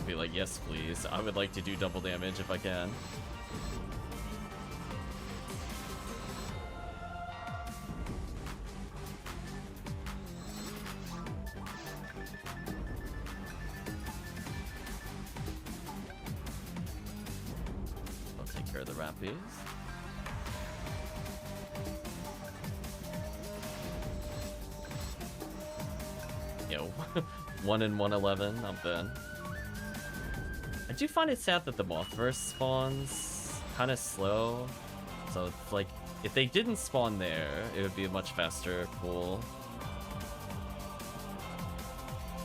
Be like, yes please, I would like to do double damage if I can. I'll take care of the rappies. Yo, 1 in 111, not bad. I do find it sad that the Mothverse spawns kind of slow. So it's like, if they didn't spawn there, it would be a much faster pool.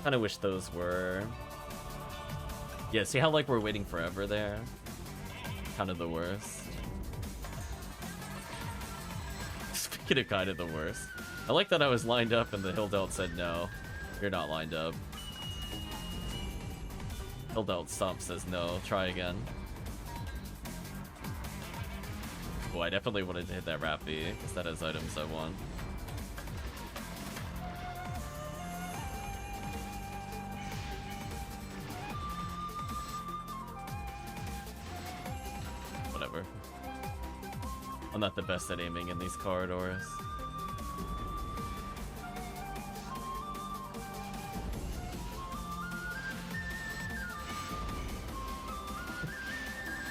Kind of wish those were. Yeah, see how like we're waiting forever there? Kind of the worst. Speaking of kind of the worst, I like that I was lined up and the Hildelt said no, you're not lined up. Hildelt Stomp says no, try again. Oh, I definitely wanted to hit that Rappy, because that has items I want. Whatever. I'm not the best at aiming in these corridors.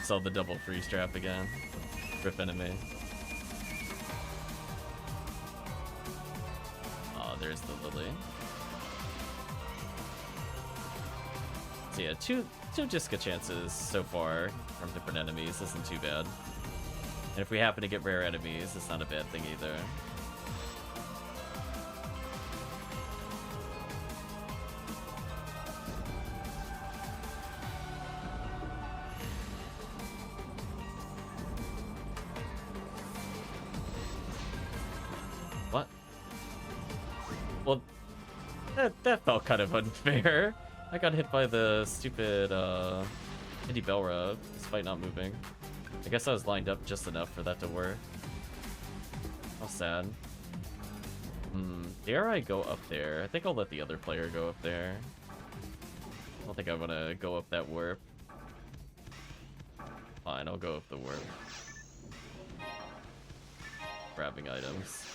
Saw the double freeze trap again. Rip enemy. Oh, there's the Lily. So yeah, two Jiska chances so far from different enemies isn't too bad. And if we happen to get rare enemies, it's not a bad thing either. What? Well, that felt kind of unfair. I got hit by the stupid Indie Bell Rub, despite not moving. I guess I was lined up just enough for that to work. How sad. Dare I go up there? I think I'll let the other player go up there. I don't think I want to go up that warp. Fine, I'll go up the warp. Grabbing items.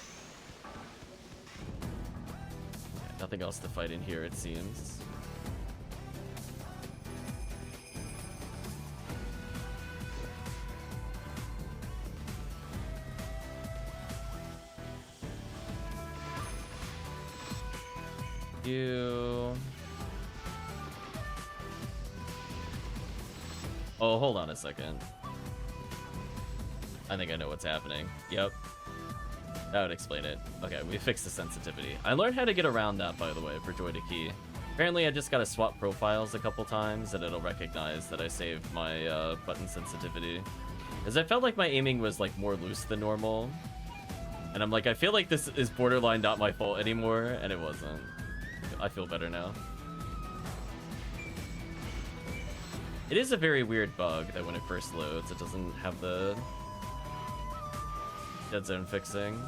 Yeah, nothing else to fight in here, it seems. Oh, hold on a second. I think I know what's happening. Yep. That would explain it. Okay, we fixed the sensitivity. I learned how to get around that, by the way, for Joy to Key. Apparently I just gotta swap profiles a couple times and it'll recognize that I saved my button sensitivity. Because I felt like my aiming was like more loose than normal. And I'm like, I feel like this is borderline not my fault anymore, and it wasn't. I feel better now. It is a very weird bug that when it first loads, it doesn't have the dead zone fixing.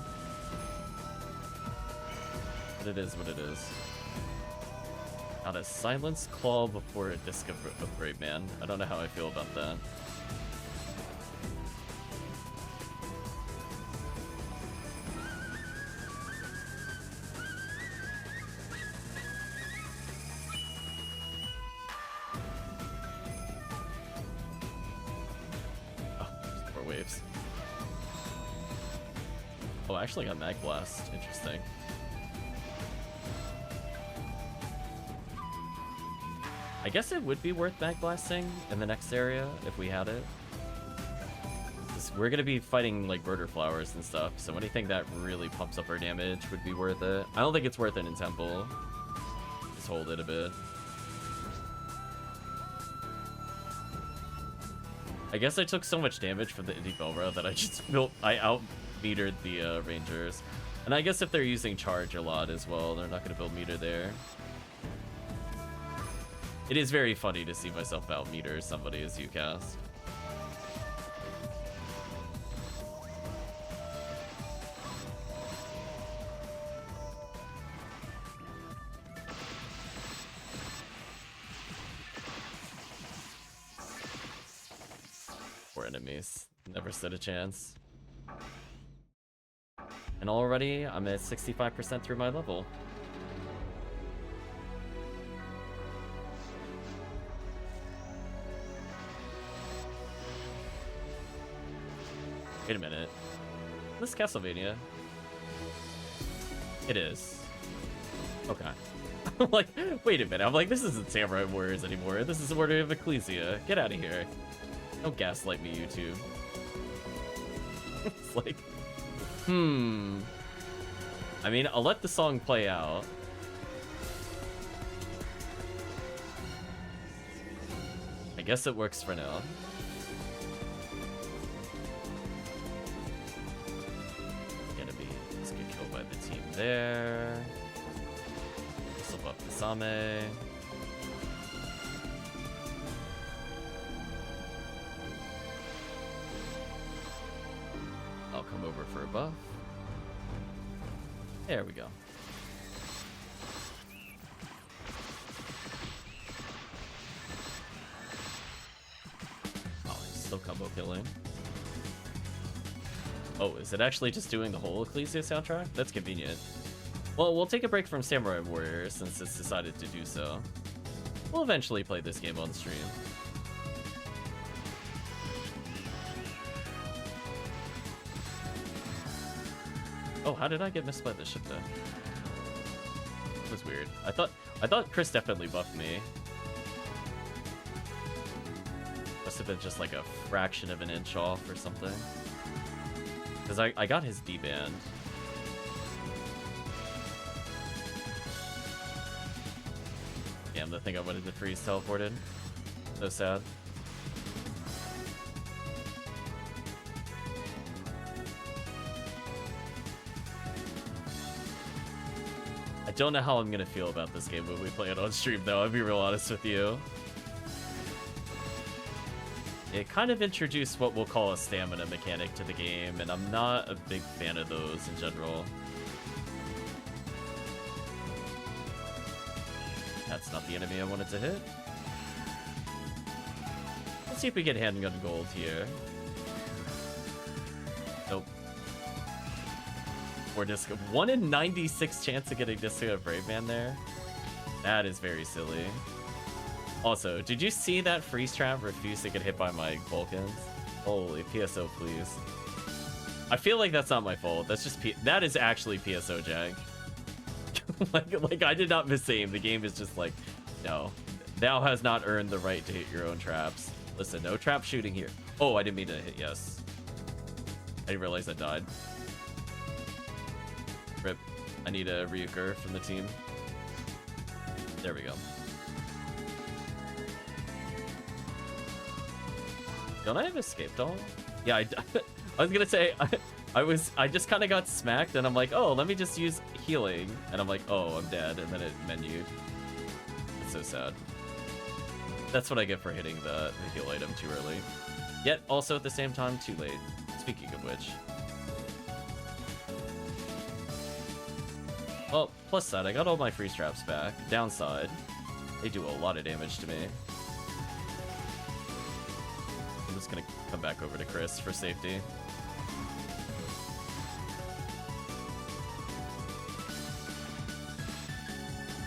But it is what it is. Got a silence claw before a disc of Brave Man. I don't know how I feel about that. Oh, there's 4 waves. Oh, I actually got Mag Blast. Interesting. I guess it would be worth Mag Blasting in the next area if we had it. We're gonna be fighting like murder flowers and stuff, so anything that really pumps up our damage would be worth it. I don't think it's worth it in Temple. Just hold it a bit. I guess I took so much damage from the Indie Belra that I out-metered the Rangers. And I guess if they're using charge a lot as well, they're not gonna build meter there. It is very funny to see myself out-meter somebody as you cast. Poor enemies. Never stood a chance. And already, I'm at 65% through my level. Wait a minute. This is Castlevania. It is. Okay. I'm like, wait a minute. I'm like, this isn't Samurai Warriors anymore. This is Order of Ecclesia. Get out of here. Don't gaslight me, YouTube. It's like, I mean, I'll let the song play out. I guess it works for now. There. This will buff the Same. I'll come over for a buff. There we go. Oh, he's still combo killing. Oh, is it actually just doing the whole Ecclesia soundtrack? That's convenient. Well, we'll take a break from Samurai Warriors since it's decided to do so. We'll eventually play this game on stream. Oh, how did I get missed by the ship though? That was weird. I thought Chris definitely buffed me. Must have been just like a fraction of an inch off or something. Because I got his D-band. Damn, the thing I wanted to freeze teleported. So sad. I don't know how I'm gonna feel about this game when we play it on stream though, I'll be real honest with you. It kind of introduced what we'll call a stamina mechanic to the game, and I'm not a big fan of those in general. That's not the enemy I wanted to hit. Let's see if we get handgun gold here. Nope. Or disc. 1 in 96 chance of getting Disco of Brave Man there. That is very silly. Also, did you see that freeze trap refuse to get hit by my Vulcans? Holy PSO, please. I feel like that's not my fault. That's just that is actually PSO jag. like I did not misaim. The game is just like, no, thou has not earned the right to hit your own traps. Listen, no trap shooting here. Oh, I didn't mean to hit yes. I didn't realize I died. Rip. I need a reoccur from the team. There we go. Don't I have escape doll? Yeah, I was gonna say, I just kind of got smacked, and I'm like, oh, let me just use healing, and I'm like, oh, I'm dead, and then it menued. It's so sad. That's what I get for hitting the heal item too early. Yet, also at the same time, too late. Speaking of which. Well, plus side, I got all my freeze traps back. Downside, they do a lot of damage to me. I'm just gonna come back over to Chris for safety.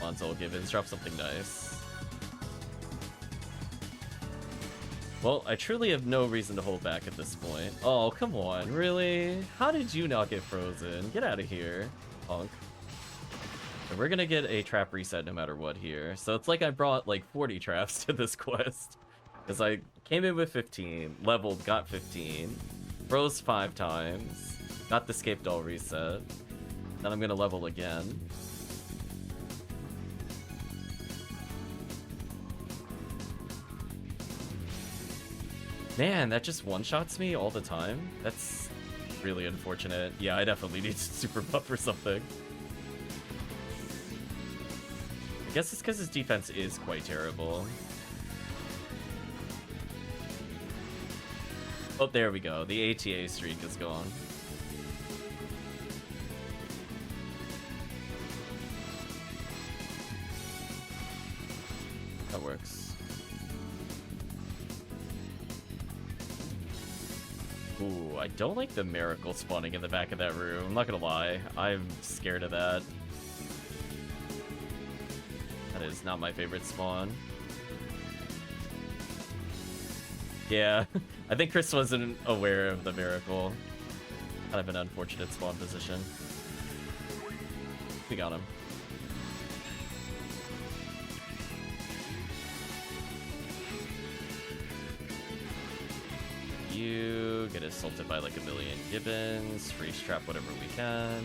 Lonzo Gibbons, drop something nice. Well, I truly have no reason to hold back at this point. Oh, come on, really? How did you not get frozen? Get out of here, punk. And we're gonna get a trap reset no matter what here. So it's like I brought like 40 traps to this quest. Because I came in with 15, leveled, got 15, froze 5 times, got the escape doll reset, then I'm gonna level again. Man, that just one-shots me all the time? That's really unfortunate. Yeah, I definitely need to super buff or something. I guess it's because his defense is quite terrible. Oh, there we go. The ATA streak is gone. That works. Ooh, I don't like the miracle spawning in the back of that room. I'm not gonna lie. I'm scared of that. That is not my favorite spawn. Yeah, I think Chris wasn't aware of the miracle. Kind of an unfortunate spawn position. We got him. You get assaulted by like a million gibbons, freeze trap whatever we can.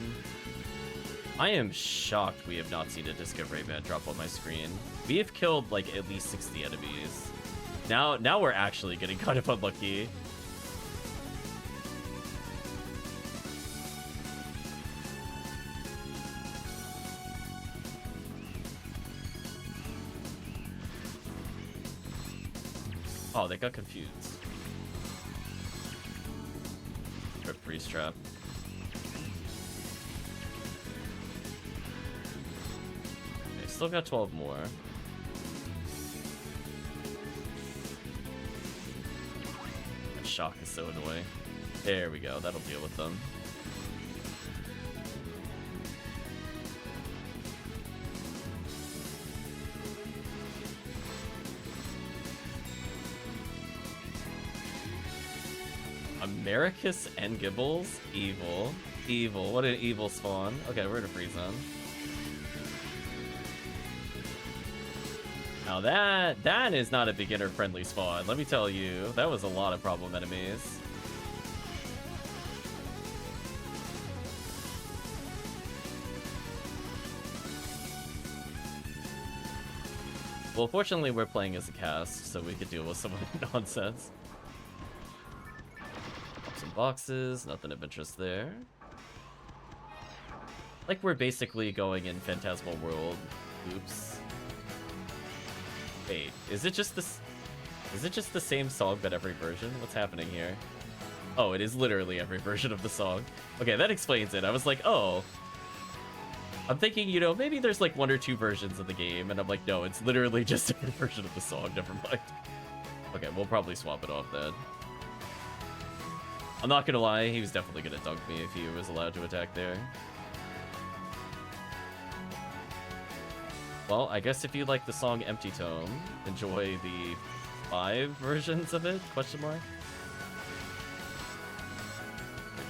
I am shocked we have not seen a Disco Rayman drop on my screen. We have killed like at least 60 enemies. Now we're actually getting kind of unlucky. Oh, they got confused. Rip freeze trap. Okay, still got 12 more. That shock is so annoying. There we go, that'll deal with them. Americus and Gibbles? Evil. Evil. What an evil spawn. Okay, we're in a free zone. Now that is not a beginner-friendly spawn. Let me tell you, that was a lot of problem enemies. Well, fortunately, we're playing as a cast, so we could deal with some of the nonsense. Some boxes, nothing of interest there. Like we're basically going in Phantasmal World. Oops. Wait, is it just this? Is it just the same song but every version? What's happening here? Oh, it is literally every version of the song. Okay, that explains it. I was like, oh. I'm thinking, you know, maybe there's like 1 or 2 versions of the game, and I'm like, no, it's literally just every version of the song. Never mind. Okay, we'll probably swap it off then. I'm not gonna lie, he was definitely gonna dunk me if he was allowed to attack there. Well, I guess if you like the song Empty Tome, enjoy the 5 versions of it, question mark.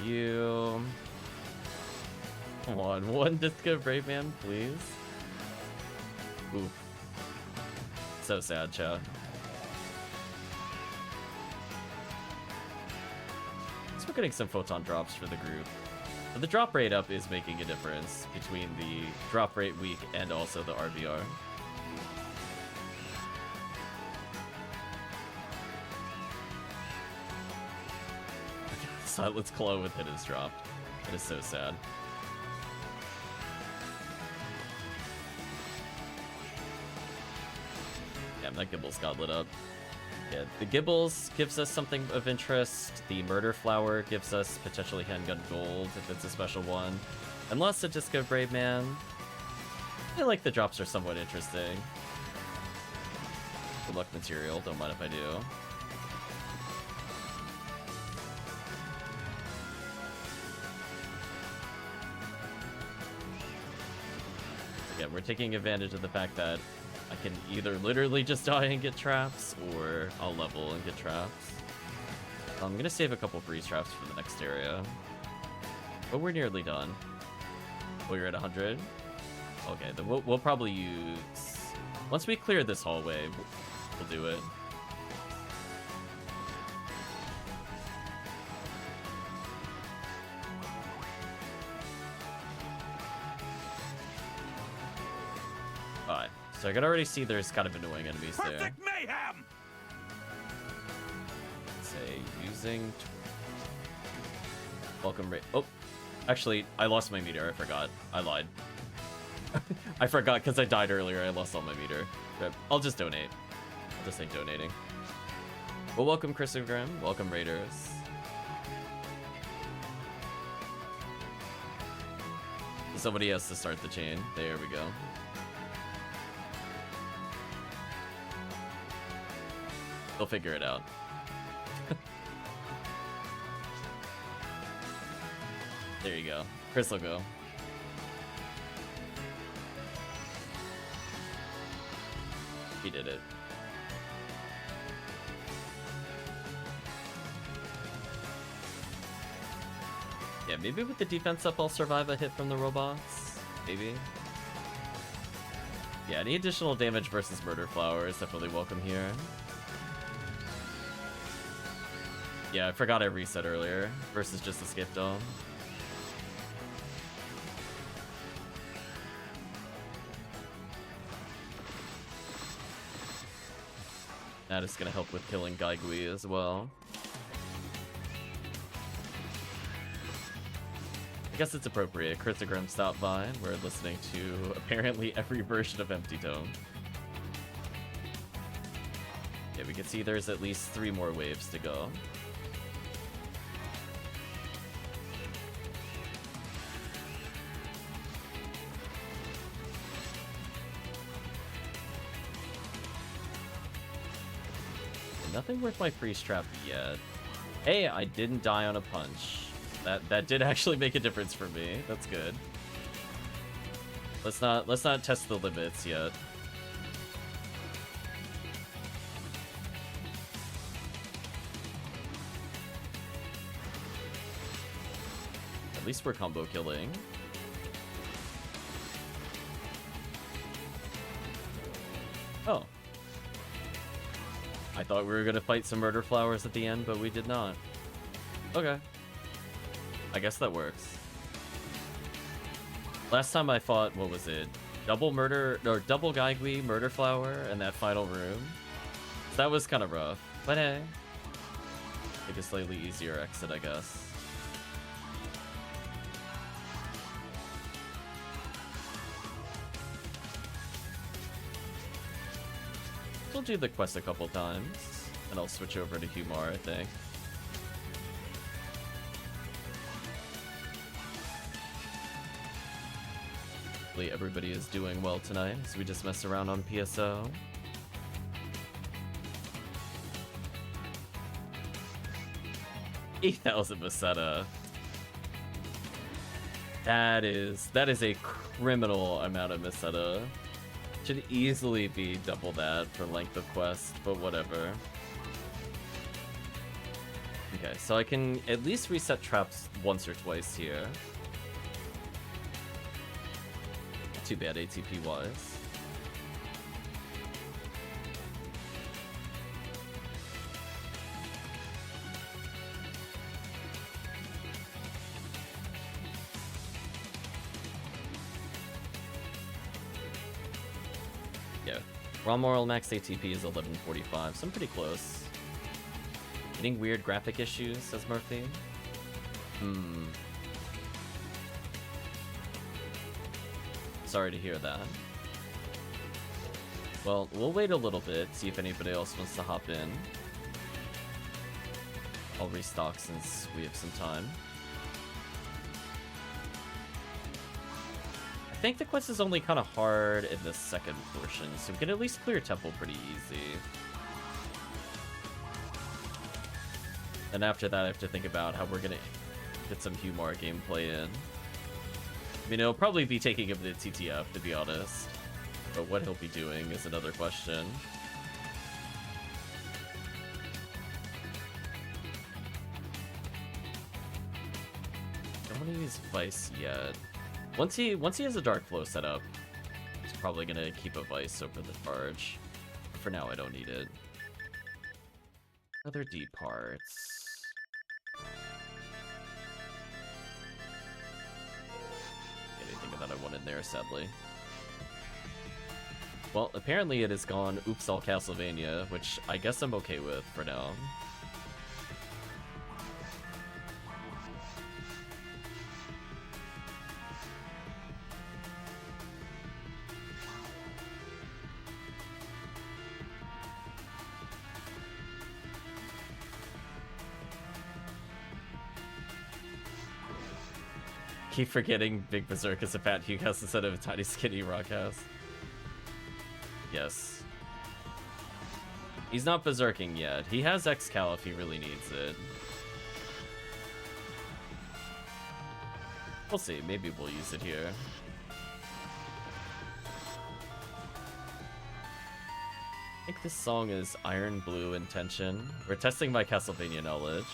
You... Come on, 1 Disco Brave Man, please. Oof. So sad, chat. We're getting some photon drops for the group. But the drop rate up is making a difference between the drop rate week and also the RBR. Silence Claw with it is dropped. It is so sad. Damn, that Gibbles got lit up. Yeah, the Gibbles gives us something of interest. The Murder Flower gives us potentially Handgun Gold if it's a special one. Unless a Disco Brave Man. I feel like the drops are somewhat interesting. Good luck material, don't mind if I do. Yeah, we're taking advantage of the fact that I can either literally just die and get traps, or I'll level and get traps. I'm gonna save a couple freeze traps for the next area. But we're nearly done. Oh, you're at 100? Okay, then we'll probably use... Once we clear this hallway, we'll do it. Alright, so I can already see there's kind of annoying enemies there. Perfect mayhem! Say, using... Welcome rate... Oh! Actually, I lost my meter, I forgot. I lied. I forgot because I died earlier, I lost all my meter. But I'll just donate. I'll just say donating. Well, welcome Christopher, welcome Raiders. Somebody has to start the chain. There we go. They'll figure it out. There you go. Chris will go. He did it. Yeah, maybe with the defense up I'll survive a hit from the robots. Maybe. Yeah, any additional damage versus Murder Flower is definitely welcome here. Yeah, I forgot I reset earlier versus just Escape Dome. That is gonna help with killing Gaigui as well. I guess it's appropriate. Christogrim stopped by. We're listening to apparently every version of Empty Dome. Yeah, we can see there's at least 3 more waves to go. Nothing worth my freeze trap yet. Hey, I didn't die on a punch. That did actually make a difference for me. That's good. Let's not test the limits yet. At least we're combo killing. Oh. I thought we were gonna fight some Murder Flowers at the end, but we did not. Okay. I guess that works. Last time I fought, what was it? Double Gaigui, Murder Flower, in that final room. So that was kind of rough, but hey. Take a slightly easier exit, I guess. We'll do the quest a couple times, and I'll switch over to HUmar, I think. Hopefully everybody is doing well tonight as we just mess around on PSO. $8,000 Meseta. That is a criminal amount of Meseta. Should easily be double that for length of quest, but whatever. Okay, so I can at least reset traps once or twice here. Not too bad ATP wise. HUmar max ATP is 1145, so I'm pretty close. Getting weird graphic issues, says Murphy. Hmm. Sorry to hear that. Well, we'll wait a little bit, see if anybody else wants to hop in. I'll restock since we have some time. I think the quest is only kind of hard in the second portion, so we can at least clear Temple pretty easy. And after that, I have to think about how we're gonna get some HUmar gameplay in. I mean, it'll probably be taking him to TTF, to be honest. But what he'll be doing is another question. Don't want to use Vice yet. Once he has a Dark Flow set up, he's probably gonna keep a Vice over the charge. For now, I don't need it. Other D parts. Anything that I want in there, sadly. Well, apparently it has gone Oops All Castlevania, which I guess I'm okay with for now. Keep forgetting Big Berserk is a fat Hughouse instead of a tiny skinny rock house. Yes. He's not berserking yet. He has Excal if he really needs it. We'll see. Maybe we'll use it here. I think this song is Iron Blue Intention. We're testing my Castlevania knowledge.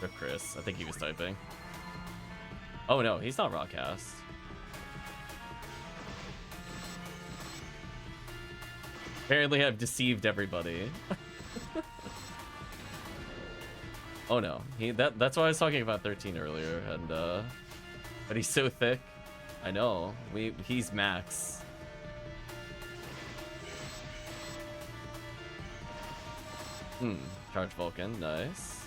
For Chris. I think he was typing. Oh no, he's not Rockcast. Apparently I've deceived everybody. Oh no, that's why I was talking about 13 earlier, and but he's so thick. I know. He's max. Charge Vulcan, nice.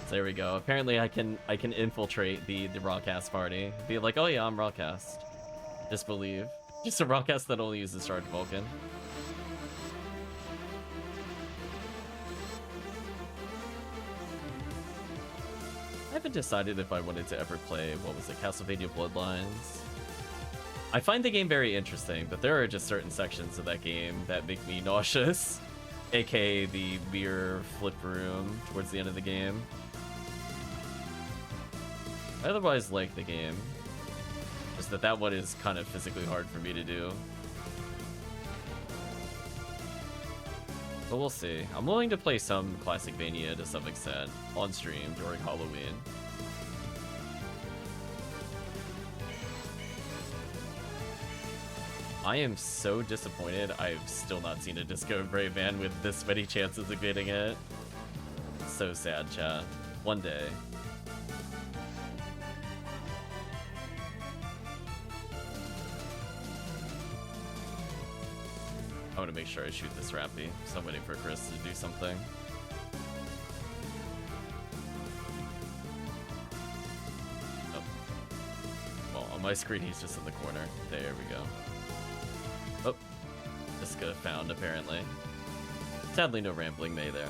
There we go. Apparently I can infiltrate the Rawcast party. Be like, oh yeah, I'm Rawcast. Just believe. Just a Rawcast that only uses Charge Vulcan. I haven't decided if I wanted to ever play, what was it, Castlevania Bloodlines? I find the game very interesting, but there are just certain sections of that game that make me nauseous. AKA the mirror flip room towards the end of the game. I otherwise like the game. Just that one is kind of physically hard for me to do. But we'll see. I'm willing to play some Classic Mania to some extent on stream during Halloween. I am so disappointed I've still not seen a Disco Brave Man with this many chances of getting it. So sad, chat. One day. I want to make sure I shoot this Rappy, so I'm waiting for Chris to do something. Oh. Well, on my screen he's just in the corner. There we go. Oh. Disco found, apparently. Sadly, no Rambling May there.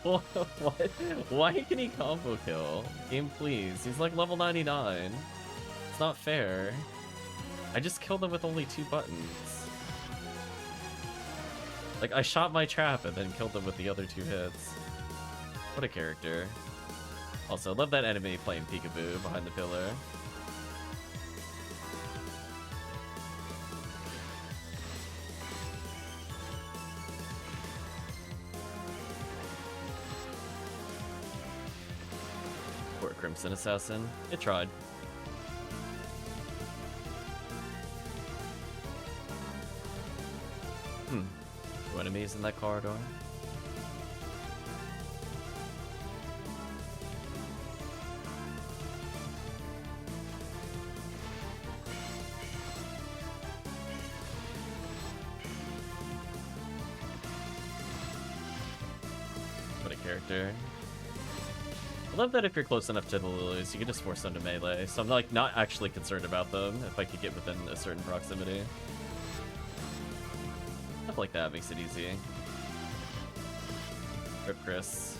What? Why can he combo kill? Game, please. He's like level 99. It's not fair. I just killed him with only 2 buttons. Like, I shot my trap and then killed him with the other 2 hits. What a character. Also, love that enemy playing peekaboo behind the pillar. Crimson Assassin. It tried. Two enemies in that corridor. What a character. I love that if you're close enough to the lilies, you can just force them to melee. So I'm like not actually concerned about them if I could get within a certain proximity. Stuff like that makes it easy. Rip Chris.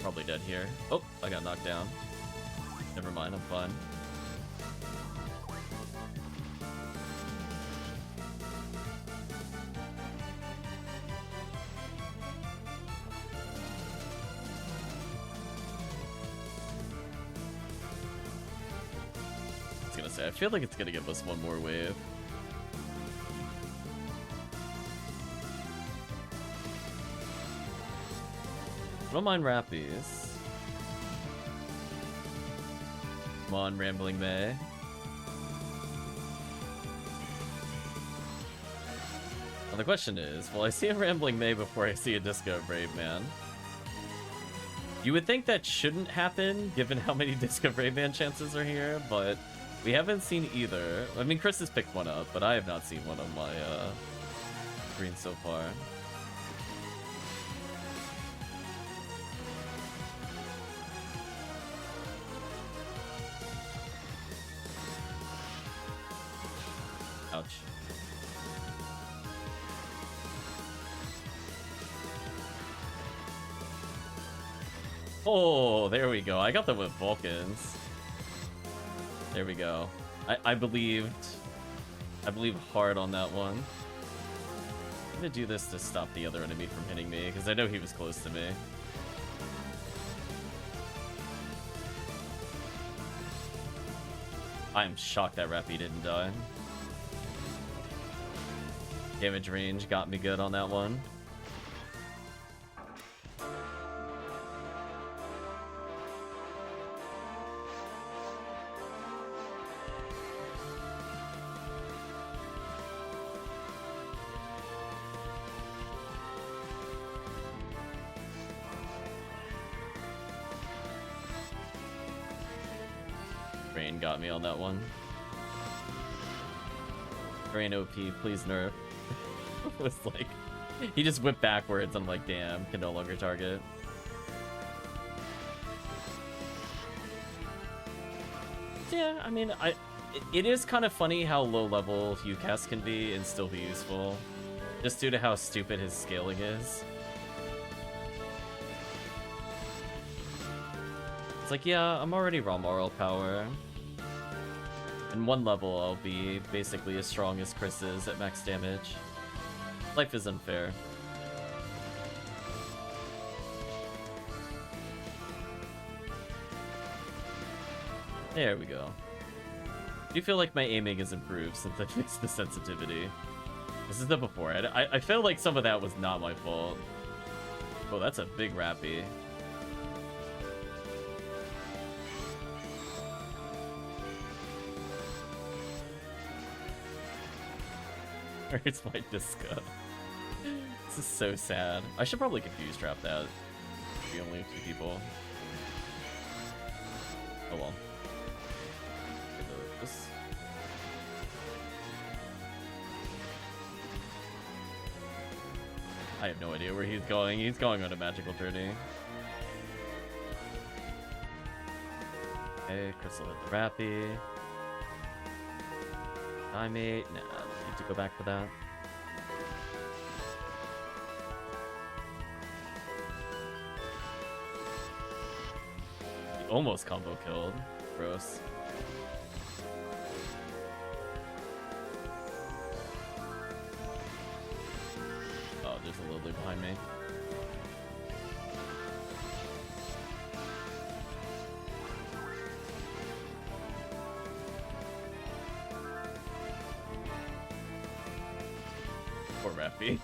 Probably dead here. Oh, I got knocked down. Never mind, I'm fine. I was gonna say, I feel like it's gonna give us one more wave. I don't mind Rappies. Come on, Rambling May. Well, the question is, will I see a Rambling May before I see a Disco Brave Man? You would think that shouldn't happen, given how many Disco Brave Man chances are here, but we haven't seen either. I mean, Chris has picked one up, but I have not seen one on my screen so far. Ouch. Oh, there we go. I got them with Vulcans. There we go. I believed hard on that one. I'm gonna do this to stop the other enemy from hitting me, because I know he was close to me. I'm shocked that Rappy didn't die. Damage range got me good on that one. Rain got me on that one. Rain OP, please nerf. It was like, he just whipped backwards. I'm like, damn, can no longer target. Yeah, I mean, it is kind of funny how low level UCAS can be and still be useful, just due to how stupid his scaling is. It's like, yeah, I'm already raw moral power. In one level, I'll be basically as strong as Chris is at max damage. Life is unfair. There we go. I do feel like my aiming has improved since I fixed the sensitivity. This is the before. I feel like some of that was not my fault. Oh, that's a big Rappy. Where's my disco? This is so sad. I should probably confuse trap that. Be only 2 people. Oh well. This. I have no idea where he's going. He's going on a magical journey. Okay, Crystal hit the Rappy. Mate. Nah, I need to go back for that. He almost combo killed. Gross. Oh, there's a Lily behind me. Poor Rappy.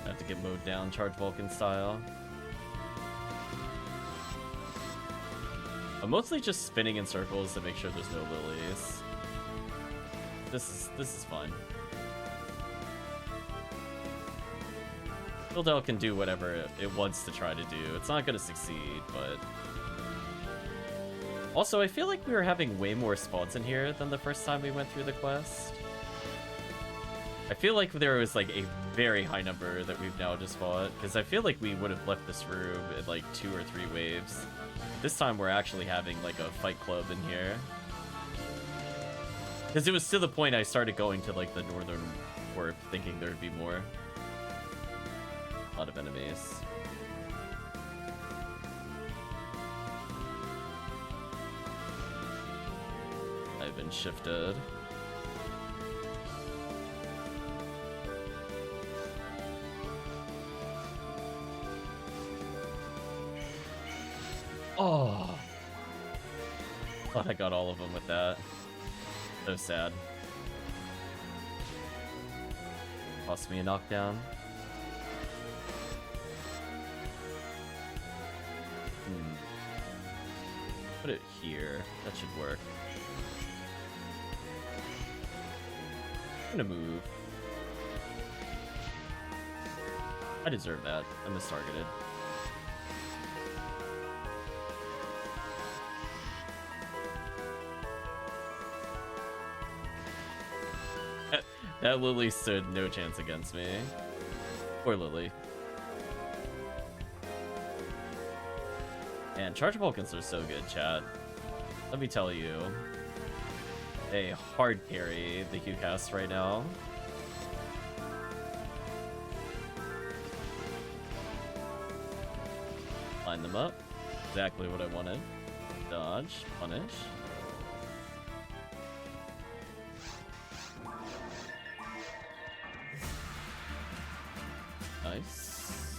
I have to get mowed down, charge Vulcan style. I'm mostly just spinning in circles to make sure there's no lilies. This is fun. Buildel can do whatever it wants to try to do. It's not going to succeed, but... Also, I feel like we were having way more spawns in here than the first time we went through the quest. I feel like there was like a very high number that we've now just fought, because I feel like we would have left this room in like 2 or 3 waves. This time we're actually having like a fight club in here. Because it was to the point I started going to like the northern warp thinking there'd be more. A lot of enemies. I've been shifted. Oh! Thought I got all of them with that. So sad. Cost me a knockdown. Put it here. That should work. I'm gonna move. I deserve that. I mistargeted. That Lily stood no chance against me. Poor Lily. And Charge Vulcans are so good, chat. Let me tell you. They hard carry the HUcast right now. Line them up. Exactly what I wanted. Dodge. Punish. Nice.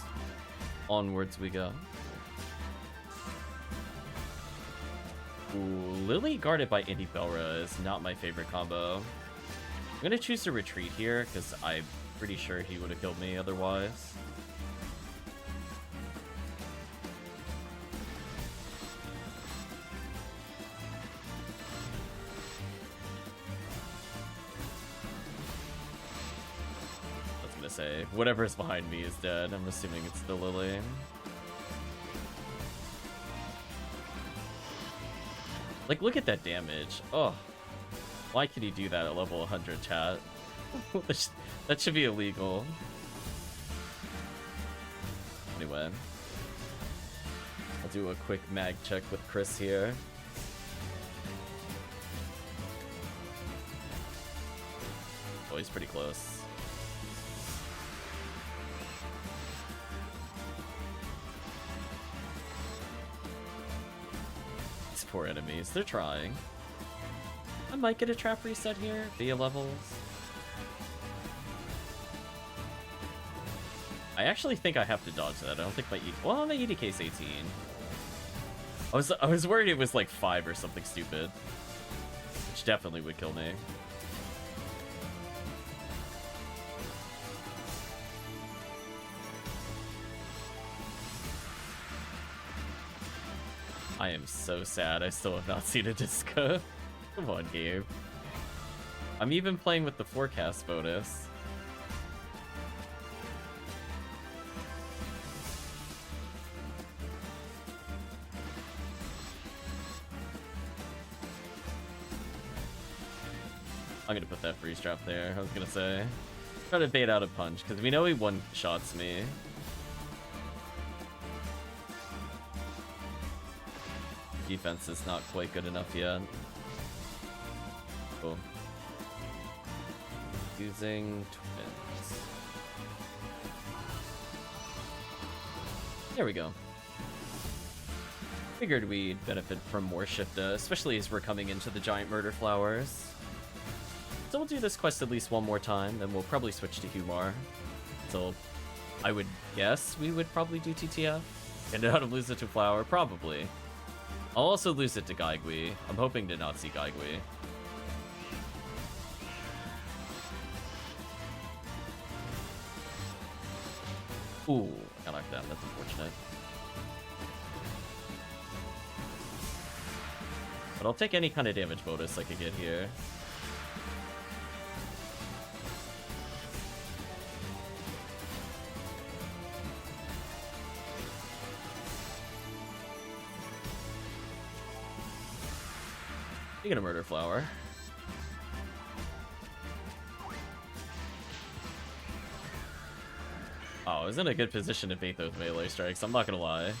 Onwards we go. Ooh, Lily guarded by Indy Belra is not my favorite combo. I'm gonna choose to retreat here because I'm pretty sure he would have killed me otherwise. I was gonna say, whatever's behind me is dead. I'm assuming it's the Lily. Like, look at that damage. Oh, why can he do that at level 100, chat? That should be illegal. Anyway, I'll do a quick mag check with Chris here. Oh, he's pretty close. Poor enemies, they're trying. I might get a trap reset here via levels. I actually think I have to dodge that. I don't think my well, my EDK's 18. I was worried it was like 5 or something stupid, which definitely would kill me. I am so sad I still have not seen a disco. Come on, game. I'm even playing with the forecast bonus. I'm gonna put that freeze trap there, I was gonna say. Try to bait out a punch, because we know he one-shots me. Defense is not quite good enough yet. Cool. Using twins. There we go. Figured we'd benefit from more Shifta, especially as we're coming into the giant murder flowers. So we'll do this quest at least one more time, then we'll probably switch to HUmar. So I would guess we would probably do TTF. And how to lose it to flower? Probably. I'll also lose it to Gaigui. I'm hoping to not see Gaigui. Ooh, got knocked down. That's unfortunate. But I'll take any kind of damage bonus I could get here. You get a Murder Flower. Oh, I was in a good position to bait those melee strikes, I'm not gonna lie.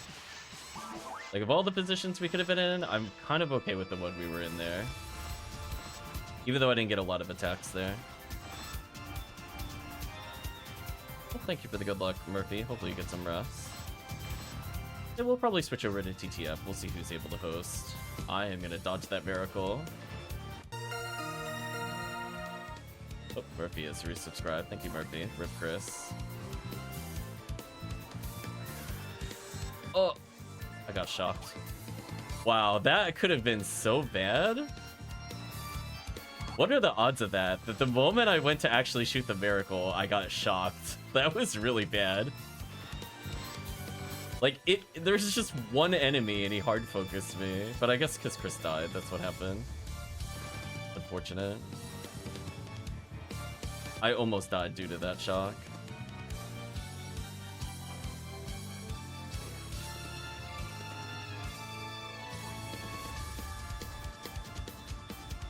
Like, of all the positions we could have been in, I'm kind of okay with the one we were in there. Even though I didn't get a lot of attacks there. Well, thank you for the good luck, Murphy. Hopefully you get some rest. And we'll probably switch over to TTF. We'll see who's able to host. I am gonna dodge that miracle. Oh, Murphy has resubscribed. Thank you, Murphy. Rip Chris. Oh, I got shocked. Wow, that could have been so bad. What are the odds of that? That the moment I went to actually shoot the miracle, I got shocked. That was really bad. Like, there's just one enemy and he hard focused me. But I guess because Chris died, that's what happened. Unfortunate. I almost died due to that shock.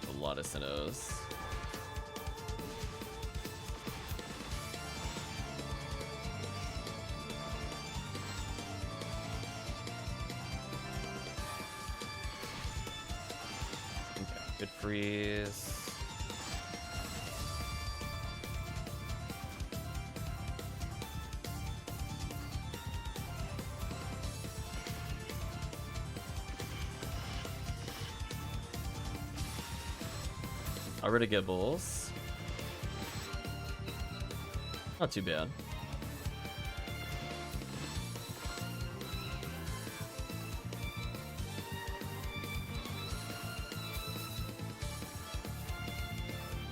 A lot of Sinnohs. Good freeze. Already Gibbles. Not too bad.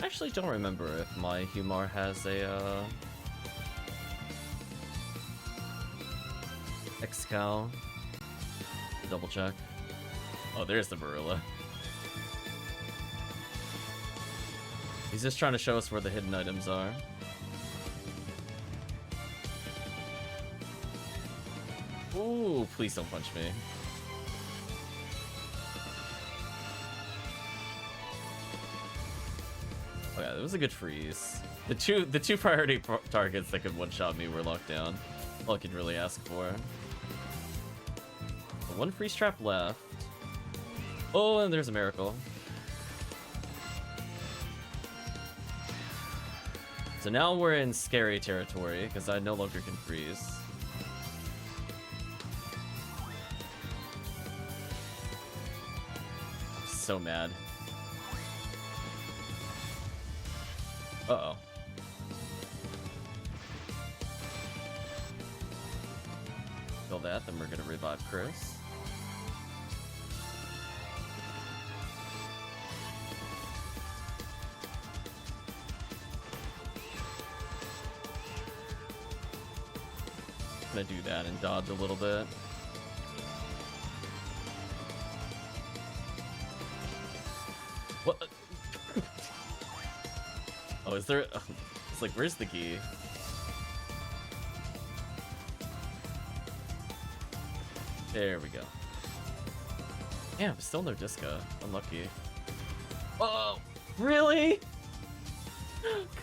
I actually don't remember if my HUmar has a X-Cow. Double check. Oh, there's the Barilla. He's just trying to show us where the hidden items are. Ooh, please don't punch me. Oh yeah, that was a good freeze. The two priority targets that could one-shot me were locked down. All I could really ask for. One freeze trap left. Oh, and there's a miracle. So now we're in scary territory, because I no longer can freeze. So mad. Uh-oh. Kill that, then we're gonna revive Chris. Gonna do that and dodge a little bit. What? Oh, is there? It's like, where's the key? There we go. Damn, still no Disco. Unlucky. Oh, really?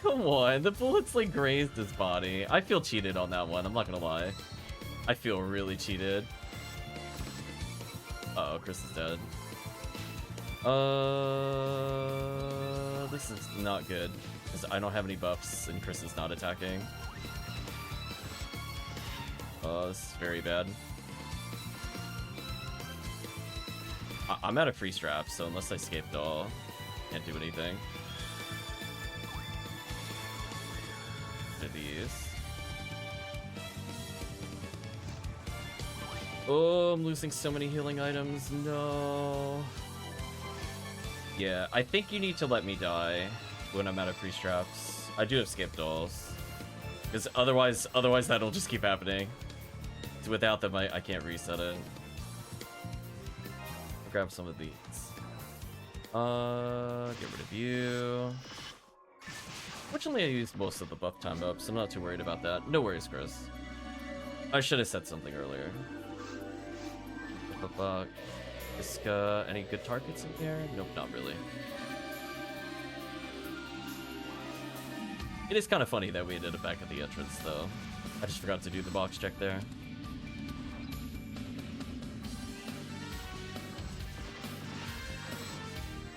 Come on, the bullets like grazed his body. I feel cheated on that one, I'm not gonna lie. I feel really cheated. Uh-oh, Chris is dead. This is not good. Because I don't have any buffs and Chris is not attacking. Oh, this is very bad. I'm out of free straps, so unless I escaped all, can't do anything. These. Oh, I'm losing so many healing items. No. Yeah, I think you need to let me die when I'm out of free straps. I do have escape dolls. Because otherwise that'll just keep happening. So without them, I can't reset it. I'll grab some of these. Get rid of you. Fortunately, I used most of the buff time up, so I'm not too worried about that. No worries, Chris. I should have said something earlier. Iska, any good targets in here? Nope, not really. It is kind of funny that we ended up back at the entrance, though. I just forgot to do the box check there.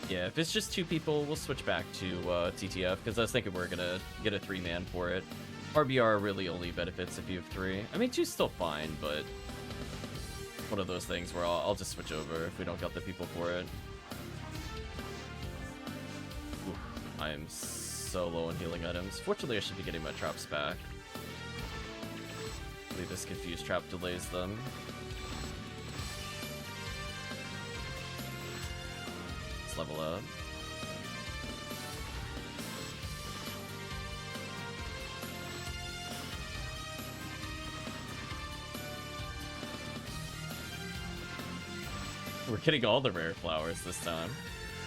Yeah, if it's just 2 people, we'll switch back to TTF, because I was thinking we're gonna get a 3-man for it. RBR really only benefits if you have 3. I mean, 2's still fine, but one of those things where I'll just switch over if we don't got the people for it. Oof, I am so low on healing items. Fortunately, I should be getting my traps back. Hopefully this confused trap delays them. Let's level up. We're getting all the rare flowers this time.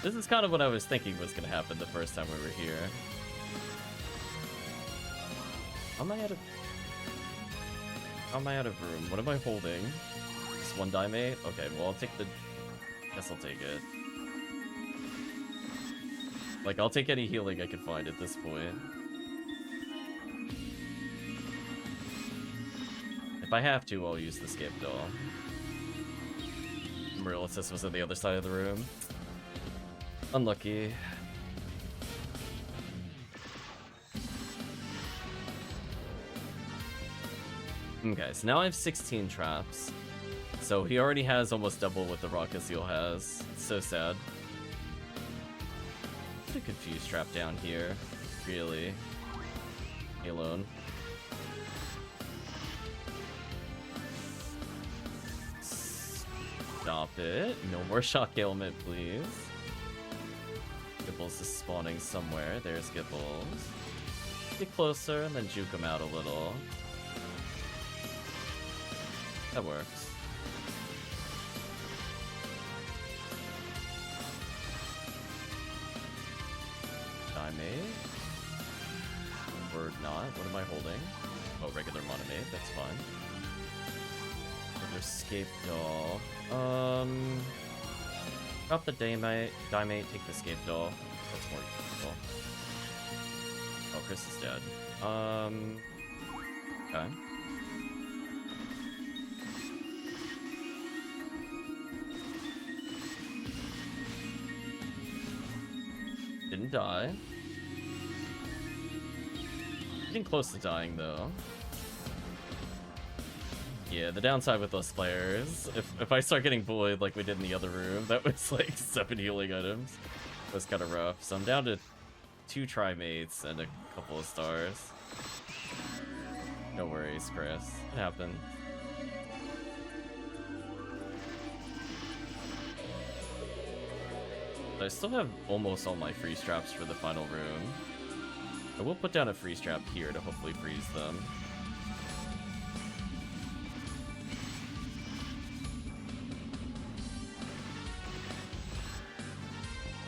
This is kind of what I was thinking was going to happen the first time we were here. How am I out of room? What am I holding? Just 1 diamate? Okay, well I'll take the... Guess I'll take it. Like, I'll take any healing I can find at this point. If I have to, I'll use the skip doll. Real assist was on the other side of the room. Unlucky. Okay, so now I have 16 traps. So he already has almost double what the Rocket Seal has. It's so sad. Put a confused trap down here. Really. Me alone. Stop it. No more shock ailment, please. Gibbles is spawning somewhere. There's Gibbles. Get closer and then juke him out a little. That works. Diamate. Or not. What am I holding? Oh, regular Monomate. That's fine. Escape doll. Drop the Daimate, take the escape doll. That's more useful. Oh, Chris is dead. Okay. Didn't die. Getting close to dying though. Yeah, the downside with less players, if I start getting bullied like we did in the other room, that was like 7 healing items. That was kind of rough. So I'm down to 2 trimates and a couple of stars. No worries, Chris. It happened. I still have almost all my freeze traps for the final room. I will put down a freeze trap here to hopefully freeze them.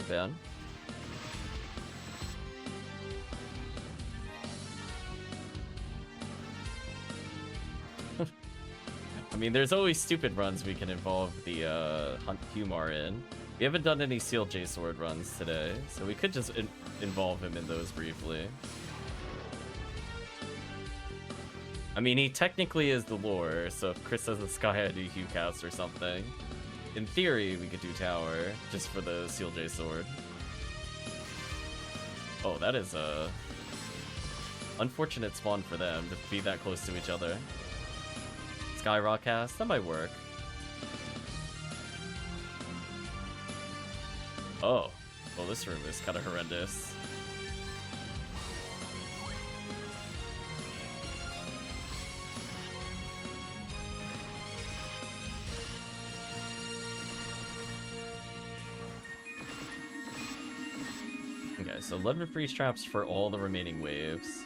Bad. I mean, there's always stupid runs we can involve the HUmar in. We haven't done any Seal J Sword runs today, so we could just involve him in those briefly. I mean, he technically is the lore, so if Chris has a Sky ID Hugh cast or something, in theory, we could do tower, just for the Seal J Sword. Oh, that is a unfortunate spawn for them, to be that close to each other. Sky Rock cast, that might work. Oh, well this room is kind of horrendous. Okay, so 11 freeze traps for all the remaining waves.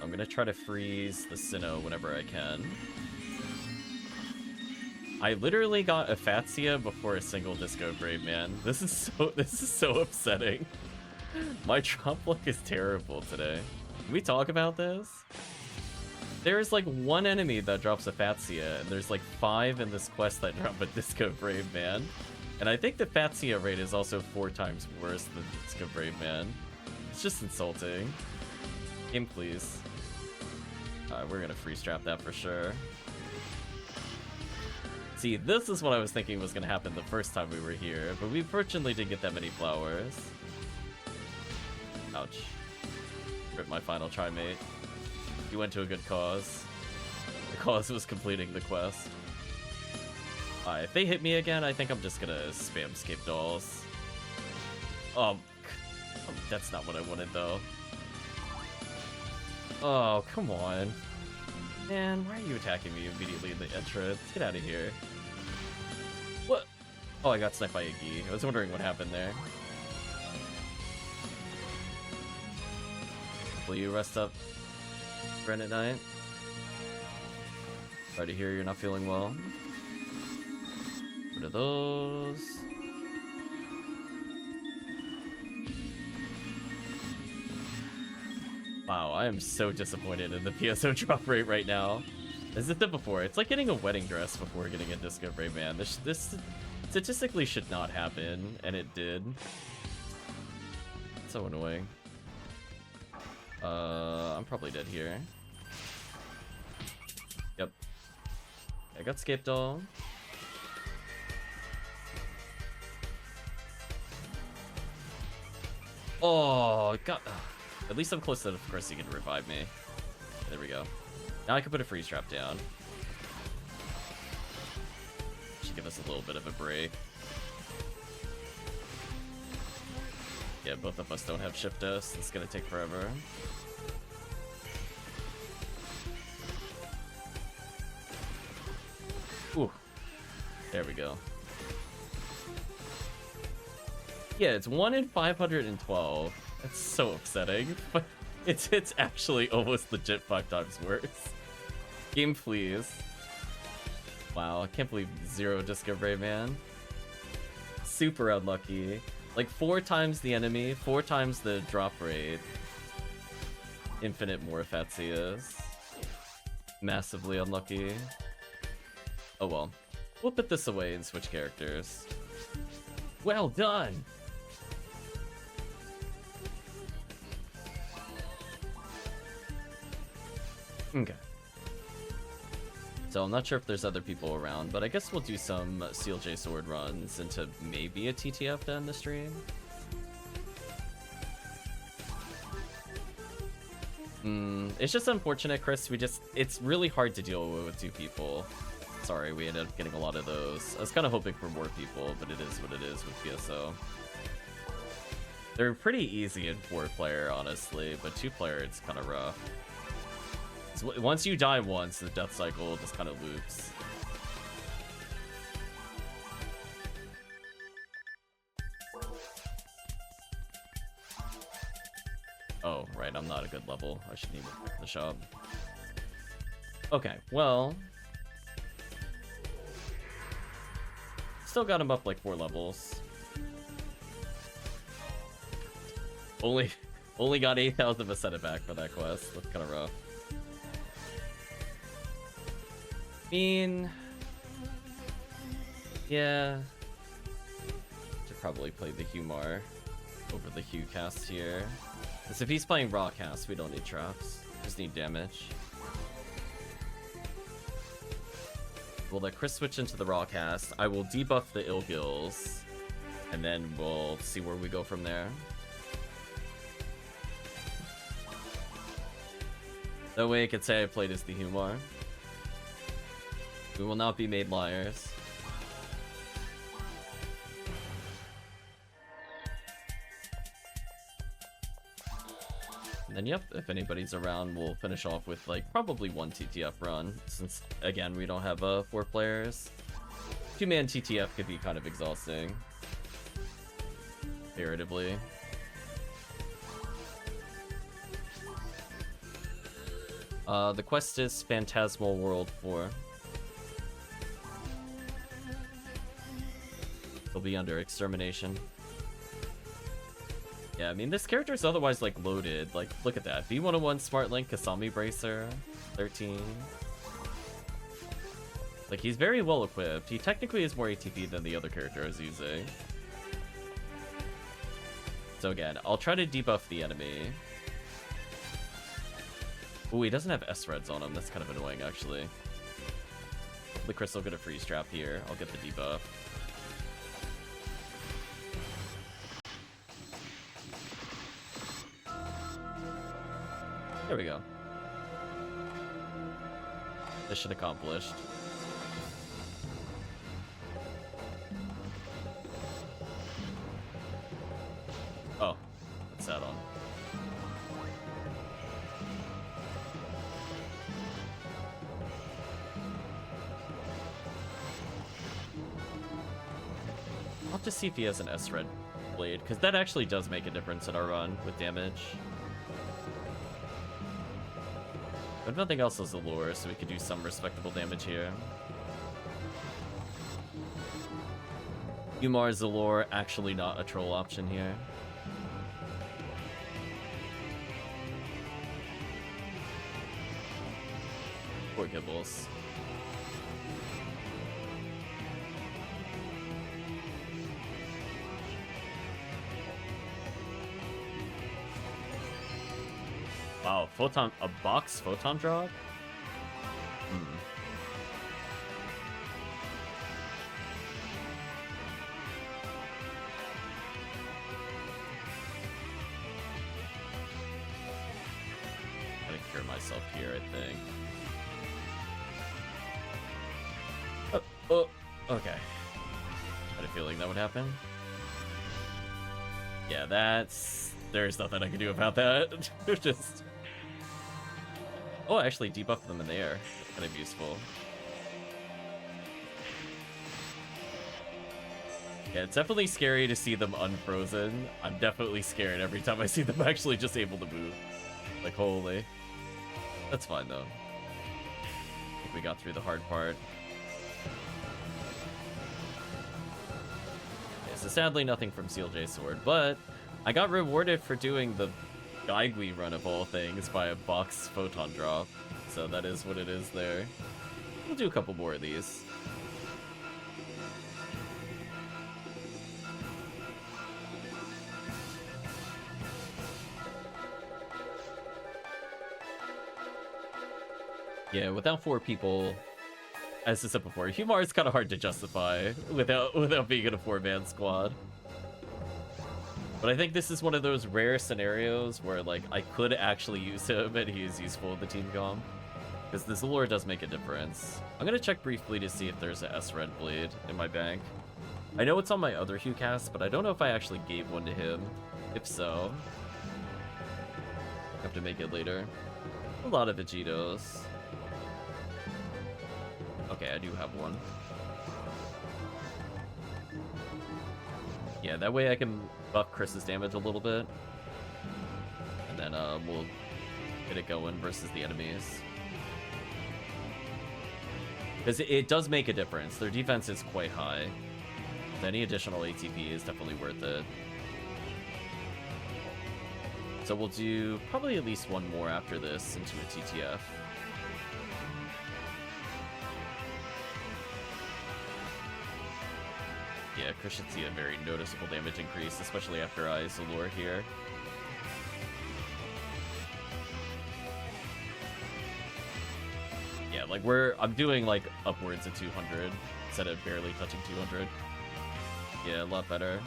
I'm gonna try to freeze the Sinnoh whenever I can. I literally got Ephinea before a single Disco Brave, man. This is so upsetting. My drop luck is terrible today. Can we talk about this? There's like one enemy that drops a Ephinea, and there's like 5 in this quest that drop a Disco Brave Man. And I think the Ephinea rate is also 4 times worse than Disco Brave Man. It's just insulting. Game, please. We're gonna freeze trap that for sure. See, this is what I was thinking was gonna happen the first time we were here, but we fortunately didn't get that many flowers. Ouch. Rip my final try, mate. You went to a good cause. The cause was completing the quest. If they hit me again, I think I'm just gonna spam skip dolls. That's not what I wanted, though. Oh, come on. Man, why are you attacking me immediately in the entrance? Get out of here. What? Oh, I got sniped by a Gi. I was wondering what happened there. Will you rest up, Brent, at night? Sorry to hear you're not feeling well. Rid of those. Wow, I am so disappointed in the PSO drop rate right now. As I said before, it's like getting a wedding dress before getting a Disco Brave Man. This statistically should not happen, and it did. So annoying. I'm probably dead here. Yep. I got Scape Doll. Oh, God. At least I'm close enough, of course, he can revive me. There we go. Now I can put a freeze trap down. Should give us a little bit of a break. Yeah, both of us don't have shift us. It's gonna take forever. Ooh. There we go. Yeah, it's 1 in 512. That's so upsetting, but it's actually almost legit 5 times worse. Game, please. Wow, I can't believe 0 Disco Brave Man. Super unlucky. Like 4 times the enemy, 4 times the drop rate. Infinite more Ephineas. Massively unlucky. Oh well. We'll put this away and switch characters. Well done! Okay. So I'm not sure if there's other people around, but I guess we'll do some CLJ sword runs into maybe a TTF to end the stream. It's just unfortunate, Chris. It's really hard to deal with 2 people. Sorry, we ended up getting a lot of those. I was kind of hoping for more people, but it is what it is with PSO. They're pretty easy in 4-player, honestly, but 2-player, it's kind of rough. Once you die once, the death cycle just kind of loops. Oh, right, I'm not a good level. I shouldn't even pick the shop. Okay, well... Still got him up like 4 levels. Only got 8,000 of a set it back for that quest. That's kind of rough. I mean, yeah, should probably play the HUmar over the Hugh cast here. Because if he's playing raw cast, we don't need traps. Just need damage. We'll let Chris switch into the raw cast. I will debuff the ill gills, and then we'll see where we go from there. That way I could say I played as the HUmar. We will not be made liars. And then, yep, if anybody's around, we'll finish off with, like, probably 1 TTF run, since, again, we don't have 4 players. 2-man TTF could be kind of exhausting. Comparatively. The quest is Phantasmal World 4. He'll be under extermination. Yeah, I mean, this character is otherwise, like, loaded. Like, look at that. B101 Smart Link, Kasami Bracer, 13. Like, he's very well equipped. He technically has more ATP than the other character I was using. So again, I'll try to debuff the enemy. Ooh, he doesn't have S-Reds on him. That's kind of annoying, actually. The Crystal get a freeze trap here. I'll get the debuff. There we go. Mission accomplished. Oh, what's that on? I'll have to see if he has an S-Red blade, because that actually does make a difference in our run with damage. But nothing else is allure, so we could do some respectable damage here. HUmar's allure, actually not a troll option here. Poor Gibbles. Wow, photon, a box photon drop? Gotta cure myself here, I think. Oh, okay. Had a feeling that would happen. Yeah, there's nothing I can do about that. Just... Oh, I actually debuffed them in the air. Kind of useful. Yeah, it's definitely scary to see them unfrozen. I'm definitely scared every time I see them actually just able to move. Like, holy. That's fine, though. I think we got through the hard part. Yeah, so sadly, nothing from CLJ Sword, but I got rewarded for doing the Gaigui run of all things by a box photon drop, so that is what it is there. We'll do a couple more of these. Yeah, without 4 people, as I said before, HUmar is kind of hard to justify without being in a 4-man squad. But I think this is one of those rare scenarios where, like, I could actually use him and he is useful in the team comp. Because this lure does make a difference. I'm going to check briefly to see if there's a S-Red blade in my bank. I know it's on my other Hugh cast, but I don't know if I actually gave one to him. If so, I have to make it later. A lot of Vegetos. Okay, I do have one. Yeah, that way I can buff Chris's damage a little bit. And then we'll get it going versus the enemies. Because it does make a difference. Their defense is quite high. Any additional ATP is definitely worth it. So we'll do probably at least one more after this into a TTF. Yeah, Chris should see a very noticeable damage increase, especially after I's Allure here. Yeah, like I'm doing like upwards of 200 instead of barely touching 200. Yeah, a lot better.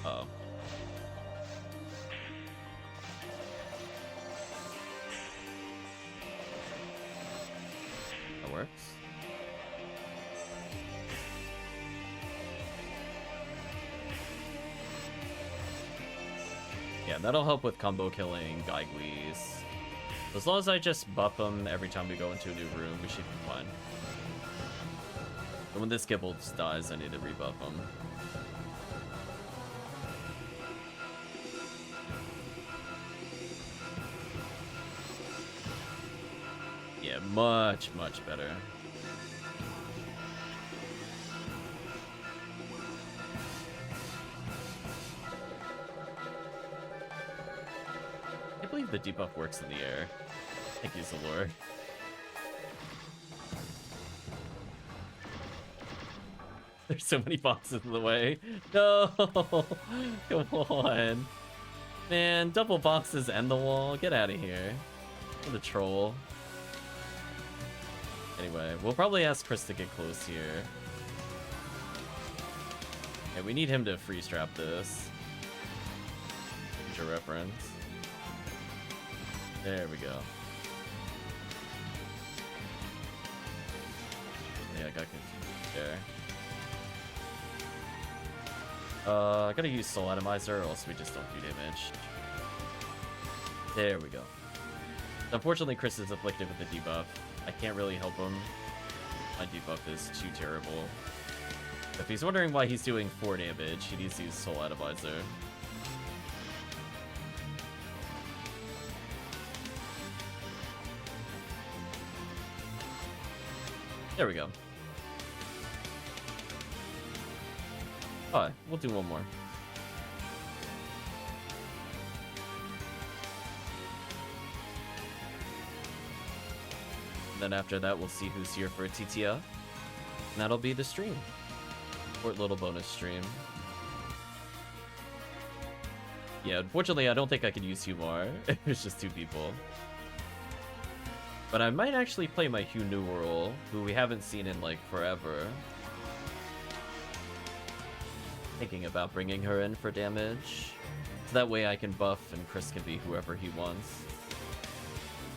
Uh-oh. That works. Yeah, that'll help with combo killing Gaiguis. As long as I just buff them every time we go into a new room, we should be fine. But when this Gibbles dies, I need to rebuff him. Yeah, much, much better. believe the debuff works in the air. Thank you, Zalor. There's so many boxes in the way. No! Come on. Man, double boxes and the wall. Get out of here. What a troll. Anyway, we'll probably ask Chris to get close here. Yeah, we need him to freeze trap this. Future reference. There we go. Yeah, I got confused there. I gotta use Soul Atomizer or else we just don't do damage. There we go. Unfortunately, Chris is afflicted with the debuff. I can't really help him. My debuff is too terrible. If he's wondering why he's doing 4 damage, he needs to use Soul Atomizer. There we go. Alright, we'll do one more. And then after that, we'll see who's here for a TTF. And that'll be the stream. Short little bonus stream. Yeah, unfortunately, I don't think I can use HUmar. It's just 2 people. But I might actually play my HUmar, who we haven't seen in, like, forever. Thinking about bringing her in for damage. So that way I can buff and Chris can be whoever he wants.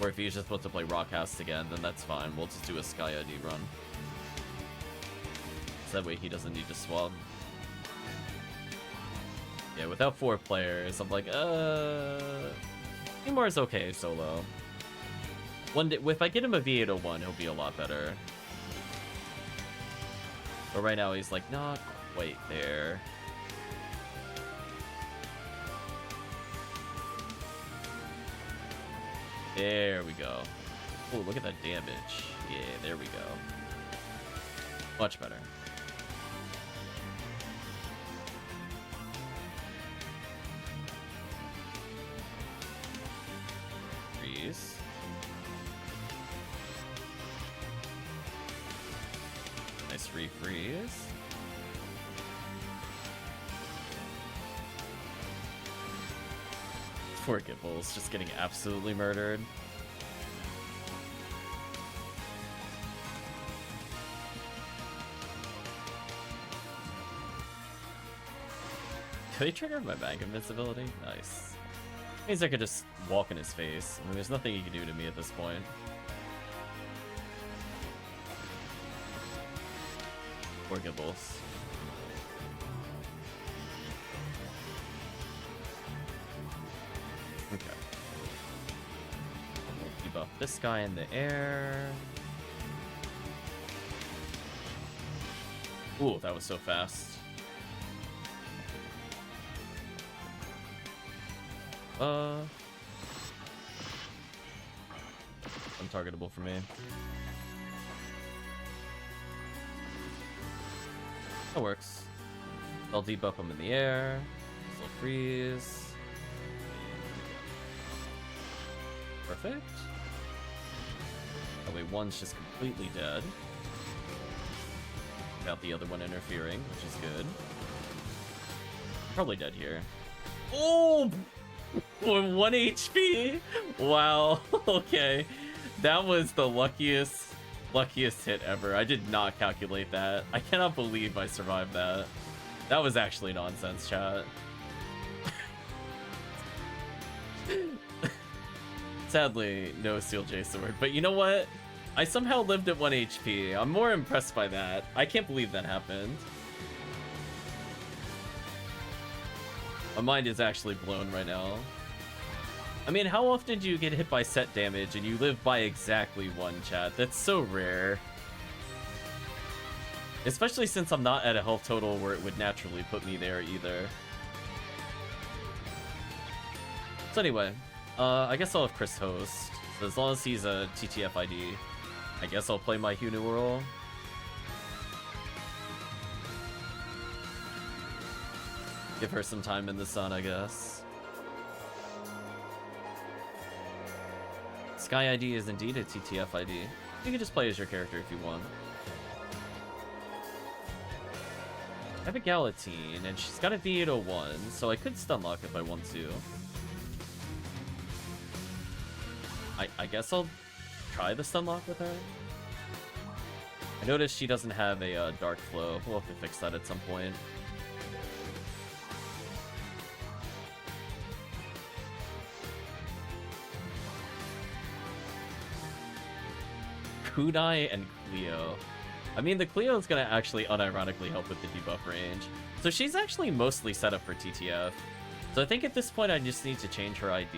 Or if he's just supposed to play Rockcast again, then that's fine. We'll just do a Sky ID run. So that way he doesn't need to swap. Yeah, without 4 players, I'm like, HUmar's okay solo. One day, if I get him a V801, he'll be a lot better. But right now he's like, not quite there. There we go. Oh, look at that damage. Yeah, there we go. Much better. Freeze. Nice refreeze. Poor Gibble's just getting absolutely murdered. Did they trigger my bank invincibility? Nice. Means I could just walk in his face. I mean, there's nothing he can do to me at this point. Poor Gibble's. Okay. We'll debuff this guy in the air. Ooh, that was so fast. Untargetable for me. That works. I'll debuff him in the air. Still freeze. Perfect. That way one's just completely dead. Without the other one interfering, which is good. Probably dead here. Oh! For 1 HP? Wow. Okay. That was the luckiest hit ever. I did not calculate that. I cannot believe I survived that. That was actually nonsense, chat. Sadly, no Steel J sword. But you know what? I somehow lived at 1 HP. I'm more impressed by that. I can't believe that happened. My mind is actually blown right now. I mean, how often do you get hit by set damage and you live by exactly 1, chat? That's so rare. Especially since I'm not at a health total where it would naturally put me there either. So anyway, I guess I'll have Chris host. So as long as he's a TTF ID, I guess I'll play my HUmar. Give her some time in the sun, I guess. Sky ID is indeed a TTF ID. You can just play as your character if you want. I have a Galatine, and she's got a V801, so I could stunlock if I want to. I guess I'll try the stunlock with her. I noticed she doesn't have a Dark Flow. We'll have to fix that at some point. Kunai and Cleo. I mean, the Cleo is going to actually unironically help with the debuff range. So she's actually mostly set up for TTF. So I think at this point I just need to change her ID.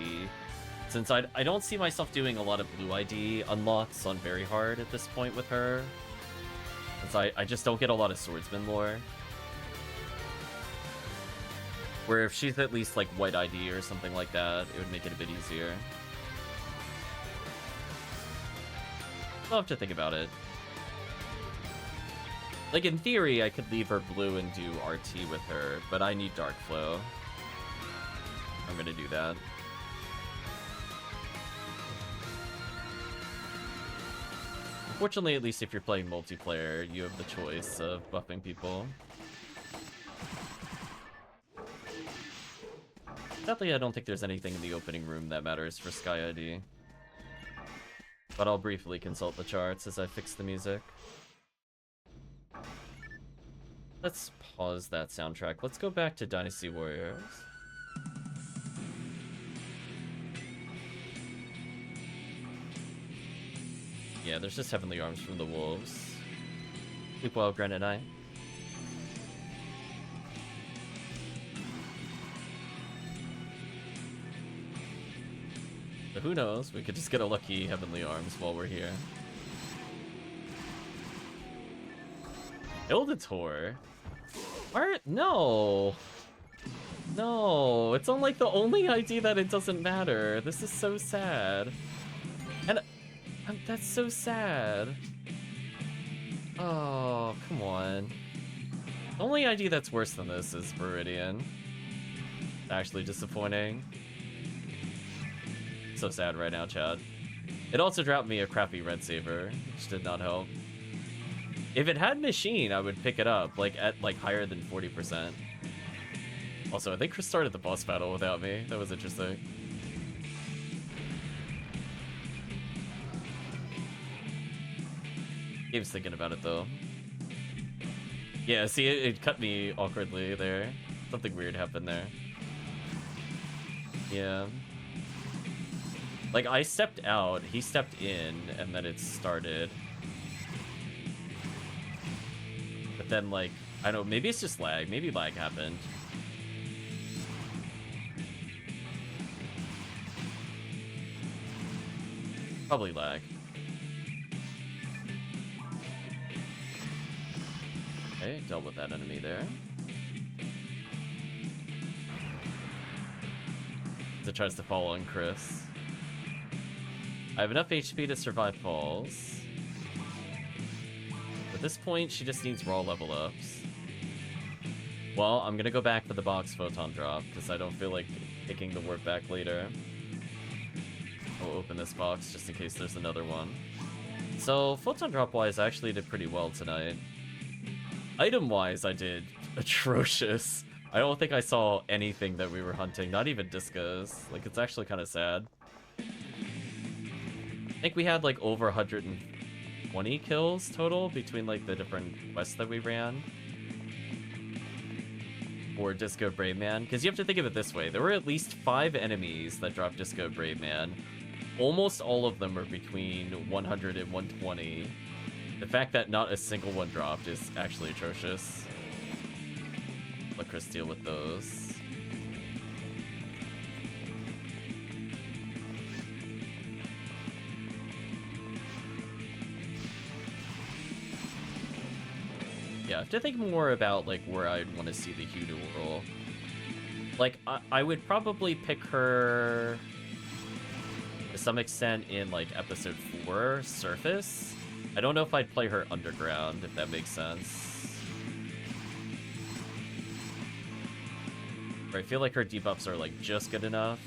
Since I don't see myself doing a lot of blue ID unlocks on very hard at this point with her. Since I just don't get a lot of swordsman lore. Where if she's at least like white ID or something like that, it would make it a bit easier. I'll have to think about it. Like, in theory, I could leave her blue and do RT with her, but I need Dark Flow. I'm gonna do that. Fortunately, at least if you're playing multiplayer, you have the choice of buffing people. Sadly, I don't think there's anything in the opening room that matters for Sky ID. But I'll briefly consult the charts as I fix the music. Let's pause that soundtrack. Let's go back to Dynasty Warriors. Yeah, there's just Heavenly Arms from the Wolves. Sleep well, Granite Eye. But who knows? We could just get a lucky Heavenly Arms while we're here. Ildator? Art? No! No! It's on like the only ID that it doesn't matter. This is so sad. And that's so sad. Oh, come on. The only ID that's worse than this is Viridian. Actually disappointing. So sad right now, Chad. It also dropped me a crappy Red Saber, which did not help. If it had Machine, I would pick it up, like, at, like, higher than 40%. Also, I think Chris started the boss battle without me. That was interesting. Gabe's thinking about it, though. Yeah, see, it cut me awkwardly there. Something weird happened there. Yeah. Like, I stepped out, he stepped in, and then it started. But then, like, I don't know, maybe it's just lag. Maybe lag happened. Probably lag. Okay, dealt with that enemy there. As it tries to fall on Chris. I have enough HP to survive falls. At this point, she just needs raw level ups. Well, I'm gonna go back for the box photon drop, because I don't feel like taking the warp back later. I'll open this box just in case there's another one. So, photon drop-wise, I actually did pretty well tonight. Item-wise, I did atrocious. I don't think I saw anything that we were hunting, not even discos. Like, it's actually kind of sad. I think we had, like, over 120 kills total between, like, the different quests that we ran. For Disco Brave Man. Because you have to think of it this way. There were at least 5 enemies that dropped Disco Brave Man. Almost all of them are between 100 and 120. The fact that not a single one dropped is actually atrocious. Let Chris deal with those. Yeah, I have to think more about, like, where I'd want to see the HUmar. Like, I would probably pick her to some extent in, like, episode 4, Surface. I don't know if I'd play her underground, if that makes sense. Or I feel like her debuffs are, like, just good enough.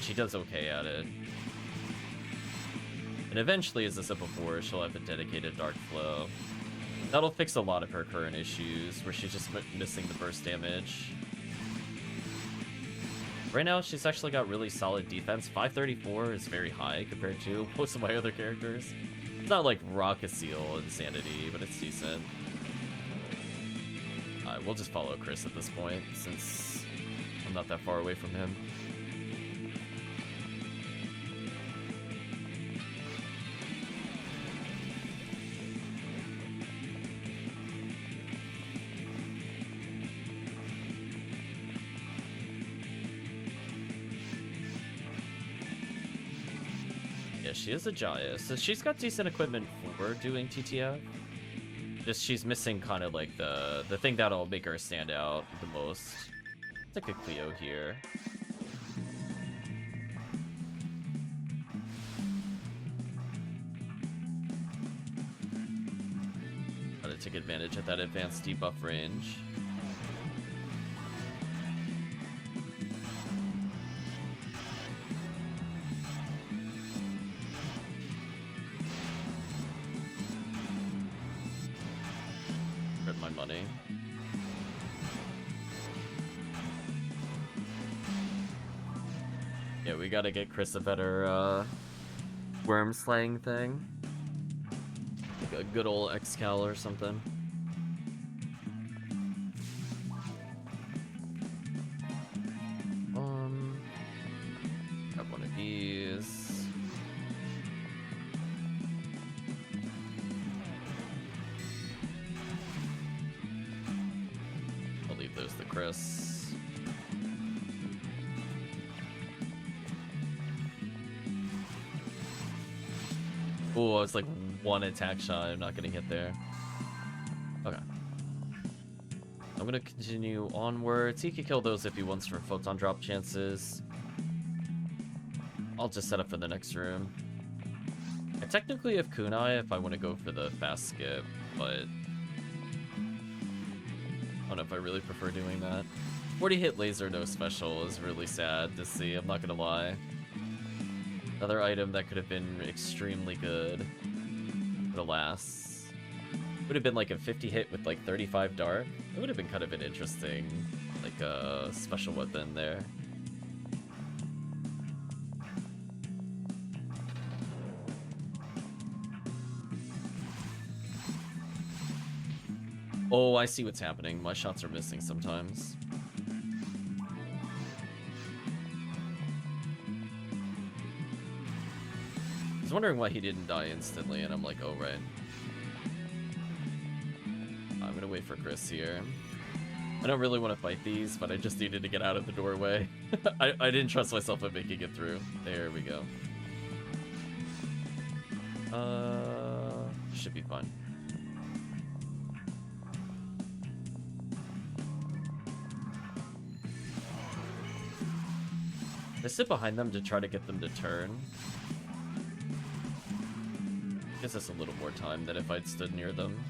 but she does okay at it. And eventually, as I said before, she'll have a dedicated Dark Flow. That'll fix a lot of her current issues, where she's just missing the burst damage. Right now, she's actually got really solid defense. 534 is very high compared to most of my other characters. It's not like Rockacil insanity, but it's decent. We'll just follow Chris at this point, since I'm not that far away from him. Yeah, she is a Jaya, so she's got decent equipment for doing TTF. Just she's missing kind of like the thing that'll make her stand out the most. It's like a Cleo here. Gotta take advantage of that advanced debuff range. My money. Yeah, we gotta get Chris a better worm slaying thing. Like a good old Excal or something. Grab one of these. Those to Chris. Oh, I was like one attack shot. I'm not gonna get there. Okay. I'm gonna continue onwards. He can kill those if he wants for photon drop chances. I'll just set up for the next room. I technically have kunai if I want to go for the fast skip, but I don't know if I really prefer doing that. 40 hit laser no special is really sad to see, I'm not gonna lie. Another item that could have been extremely good. But alas. Would have been like a 50 hit with like 35 dart. It would have been kind of an interesting, like special weapon there. Oh, I see what's happening. My shots are missing sometimes. I was wondering why he didn't die instantly, and I'm like, oh, right. I'm gonna wait for Chris here. I don't really want to fight these, but I just needed to get out of the doorway. I didn't trust myself at making it through. There we go. Should be fine. I sit behind them to try to get them to turn. Gives us a little more time than if I'd stood near them.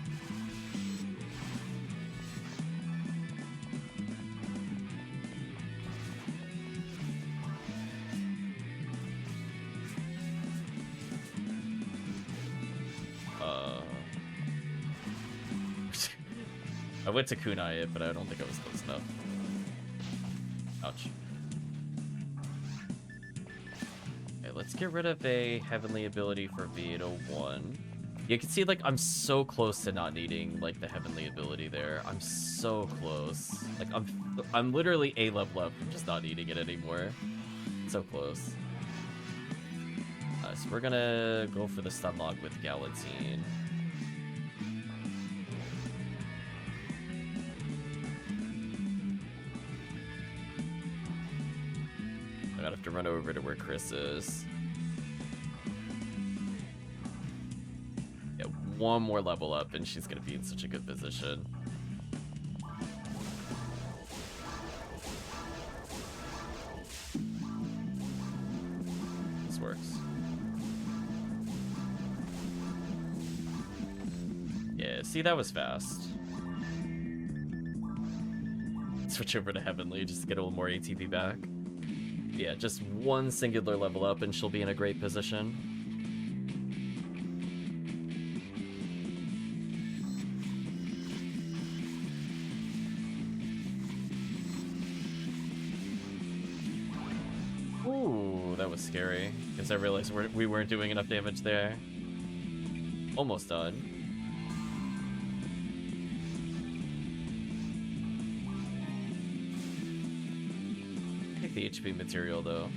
I went to kunai it, but I don't think I was close enough. Ouch. Let's get rid of a heavenly ability for V801. You can see, like, I'm so close to not needing, like, the heavenly ability there. I'm so close. Like, I'm literally a level up from just not needing it anymore. So close. So we're gonna go for the stun lock with Galatine. I gotta have to run over to where Chris is. Yeah, one more level up and she's gonna be in such a good position. This works. Yeah, see, that was fast. Switch over to Heavenly just to get a little more ATP back. Yeah, just one singular level up and she'll be in a great position. Ooh, that was scary, because I realized we weren't doing enough damage there. Almost done. Take the HP material, though.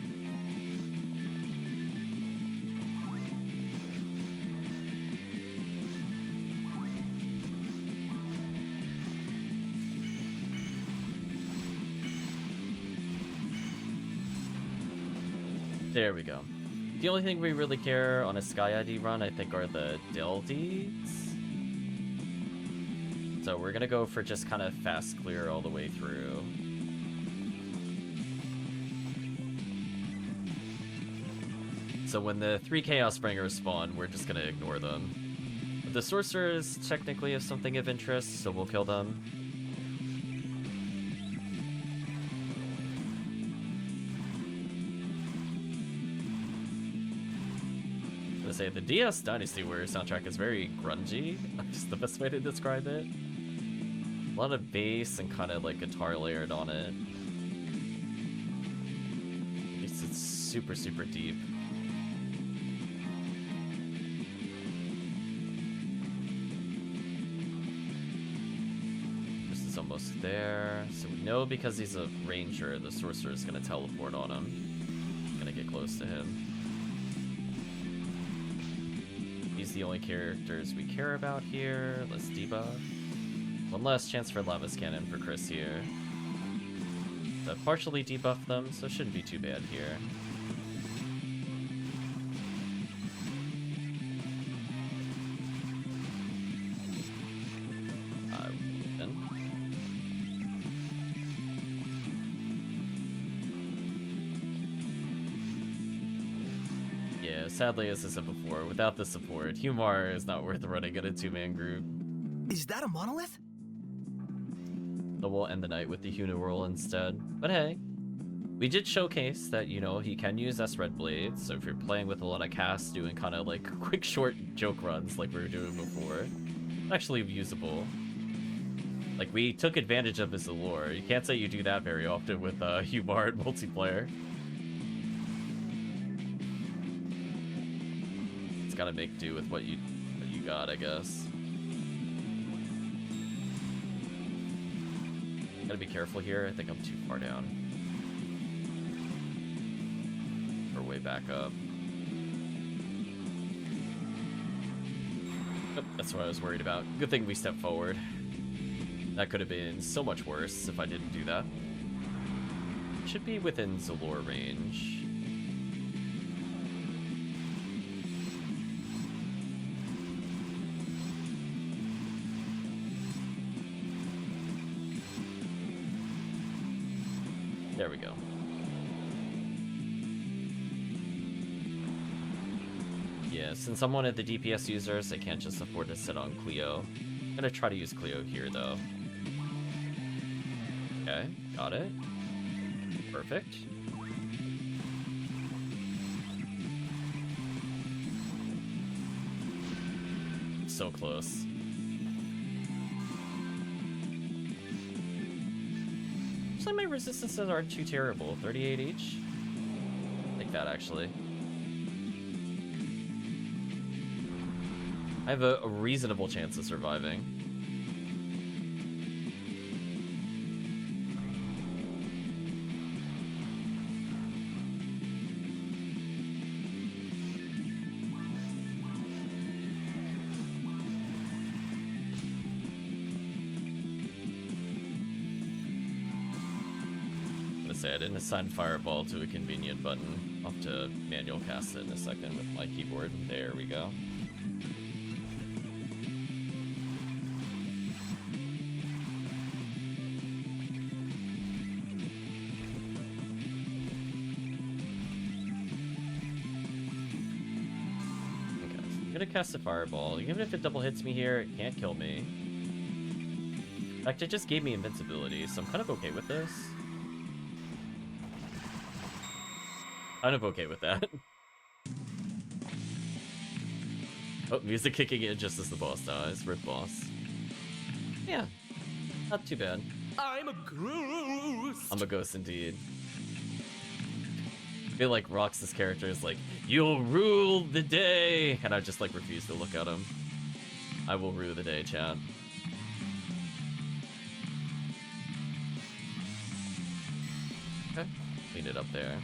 There we go. The only thing we really care on a Sky ID run, I think, are the Del Deeds. So we're gonna go for just kind of fast clear all the way through. So when the 3 Chaos Bringers spawn, we're just gonna ignore them. The Sorcerers technically have something of interest, so we'll kill them. Say the DS Dynasty Warrior soundtrack is very grungy. That's the best way to describe it. A lot of bass and kind of like guitar layered on it. It's super, super deep. This is almost there. So we know because he's a ranger, the sorcerer is going to teleport on him. Gonna get close to him. He's the only characters we care about here. Let's debuff. One last chance for Lava's Cannon for Chris here. So partially debuff them, so it shouldn't be too bad here. Sadly, as I said before, without the support, HUmar is not worth running in a 2-man group. Is that a monolith? So we'll end the night with the HUmar instead. But hey, we did showcase that, you know, he can use S-Red Blades, so if you're playing with a lot of casts doing kind of like quick, short joke runs like we were doing before, actually usable. Like, we took advantage of his allure. You can't say you do that very often with HUmar in multiplayer. Gotta make do with what you got, I guess. Gotta be careful here. I think I'm too far down. Or way back up. Oh, that's what I was worried about. Good thing we stepped forward. That could have been so much worse if I didn't do that. Should be within Zalor range. There we go. Yeah, since I'm one of the DPS users, I can't just afford to sit on Cleo. I'm gonna try to use Cleo here, though. Okay, got it. Perfect. So close. Like my resistances aren't too terrible. 38 each. Like that, actually. I have a reasonable chance of surviving. I didn't assign Fireball to a convenient button. I'll have to manual cast it in a second with my keyboard. There we go. Okay, so I'm gonna cast a Fireball. Even if it double hits me here, it can't kill me. In fact, it just gave me invincibility, so I'm kind of okay with this. Kind of okay with that. Oh, music kicking in just as the boss dies. Rip boss. Yeah, not too bad. I'm a ghost. I'm a ghost indeed. I feel like Rox's character is like, you'll rule the day! And I just like refuse to look at him. I will rule the day, chat. Okay, clean it up there.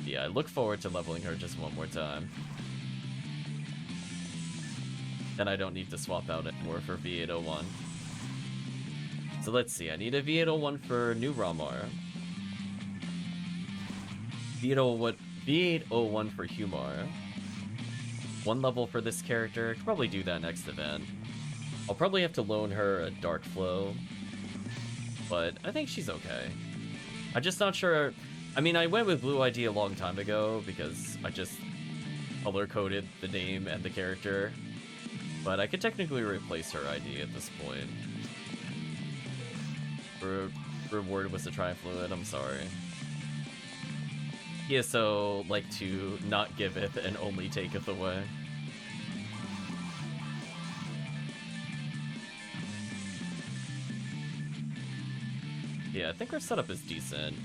Yeah, I look forward to leveling her just one more time. Then I don't need to swap out anymore for V801. So let's see, I need a V801 for new HUmar. V801 for HUmar. One level for this character. Could probably do that next event. I'll probably have to loan her a Dark Flow, but I think she's okay. I'm just not sure. I mean, I went with Blue ID a long time ago because I just color-coded the name and the character, but I could technically replace her ID at this point. Reward was the Tri-Fluid, I'm sorry. PSO like to not giveth and only taketh away. Yeah, I think our setup is decent.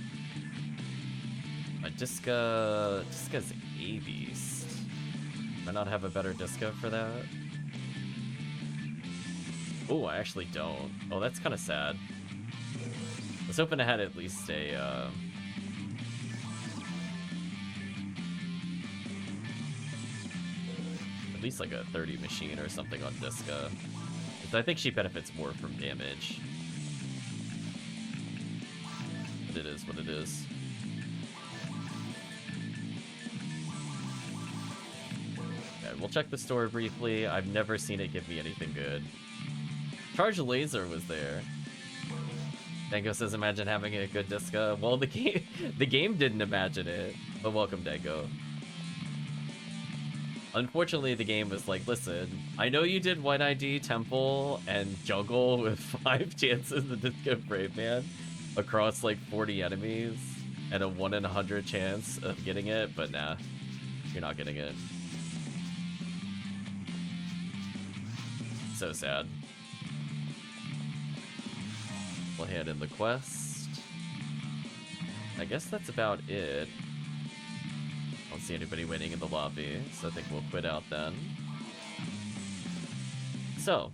My Disca's A-Beast. Do I not have a better Disca for that? Oh, I actually don't. Oh, that's kind of sad. I was hoping I had at least a, at least like a 30 machine or something on Disca. I think she benefits more from damage. But it is what it is. Okay, we'll check the store briefly. I've never seen it give me anything good. Charge Laser was there. Dango says, imagine having a good Disca. Well, the game didn't imagine it. But welcome, Dango. Unfortunately, the game was like, listen, I know you did White ID, Temple, and Jungle with 5 chances to Disca Brave Man across like 40 enemies and a 1 in 100 chance of getting it, but nah, you're not getting it. So sad. We'll hand in the quest. I guess that's about it. I don't see anybody waiting in the lobby, so I think we'll quit out then. So,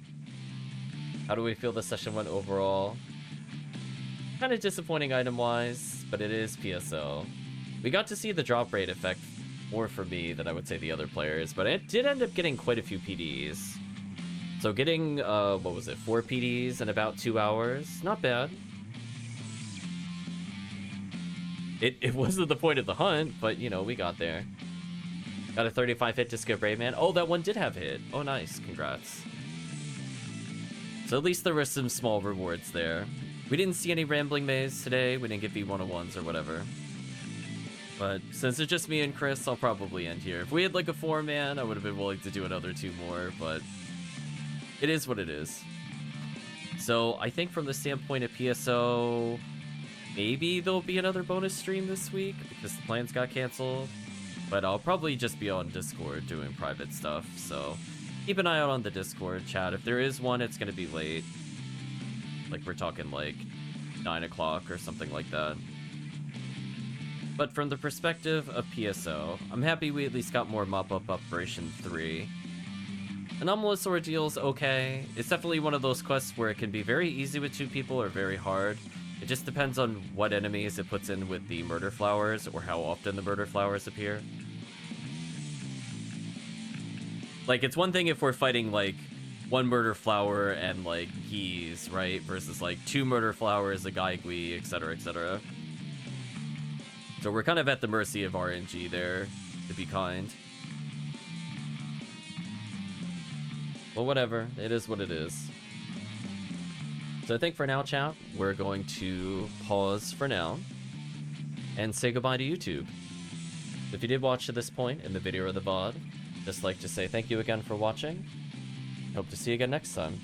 how do we feel the session went overall? Kind of disappointing item-wise, but it is PSO. We got to see the drop rate effect more for me than I would say the other players, but it did end up getting quite a few PDs. So getting, what was it, 4 PDs in about 2 hours? Not bad. It wasn't the point of the hunt, but, you know, we got there. Got a 35 hit Disco Brave Man. Oh, that one did have hit. Oh, nice. Congrats. So at least there were some small rewards there. We didn't see any Rambling Maze today. We didn't get V101s or whatever. But since it's just me and Chris, I'll probably end here. If we had like a 4-man, I would have been willing to do another 2 more, but it is what it is. So I think from the standpoint of PSO, maybe there'll be another bonus stream this week because the plans got canceled. But I'll probably just be on Discord doing private stuff. So keep an eye out on the Discord chat. If there is one, it's going to be late. Like we're talking like 9 o'clock or something like that. But from the perspective of PSO, I'm happy we at least got more Mop-Up Operation 3. Anomalous Ordeal's okay. It's definitely one of those quests where it can be very easy with 2 people or very hard. It just depends on what enemies it puts in with the murder flowers or how often the murder flowers appear. Like, it's one thing if we're fighting, like, 1 murder flower and, like, geese, right? Versus, like, 2 murder flowers, a gaigui, etc., etc. So we're kind of at the mercy of RNG there, to be kind. Well, whatever. It is what it is. So I think for now, chat, we're going to pause for now and say goodbye to YouTube. If you did watch to this point in the video or the VOD, just like to say thank you again for watching. Hope to see you again next time.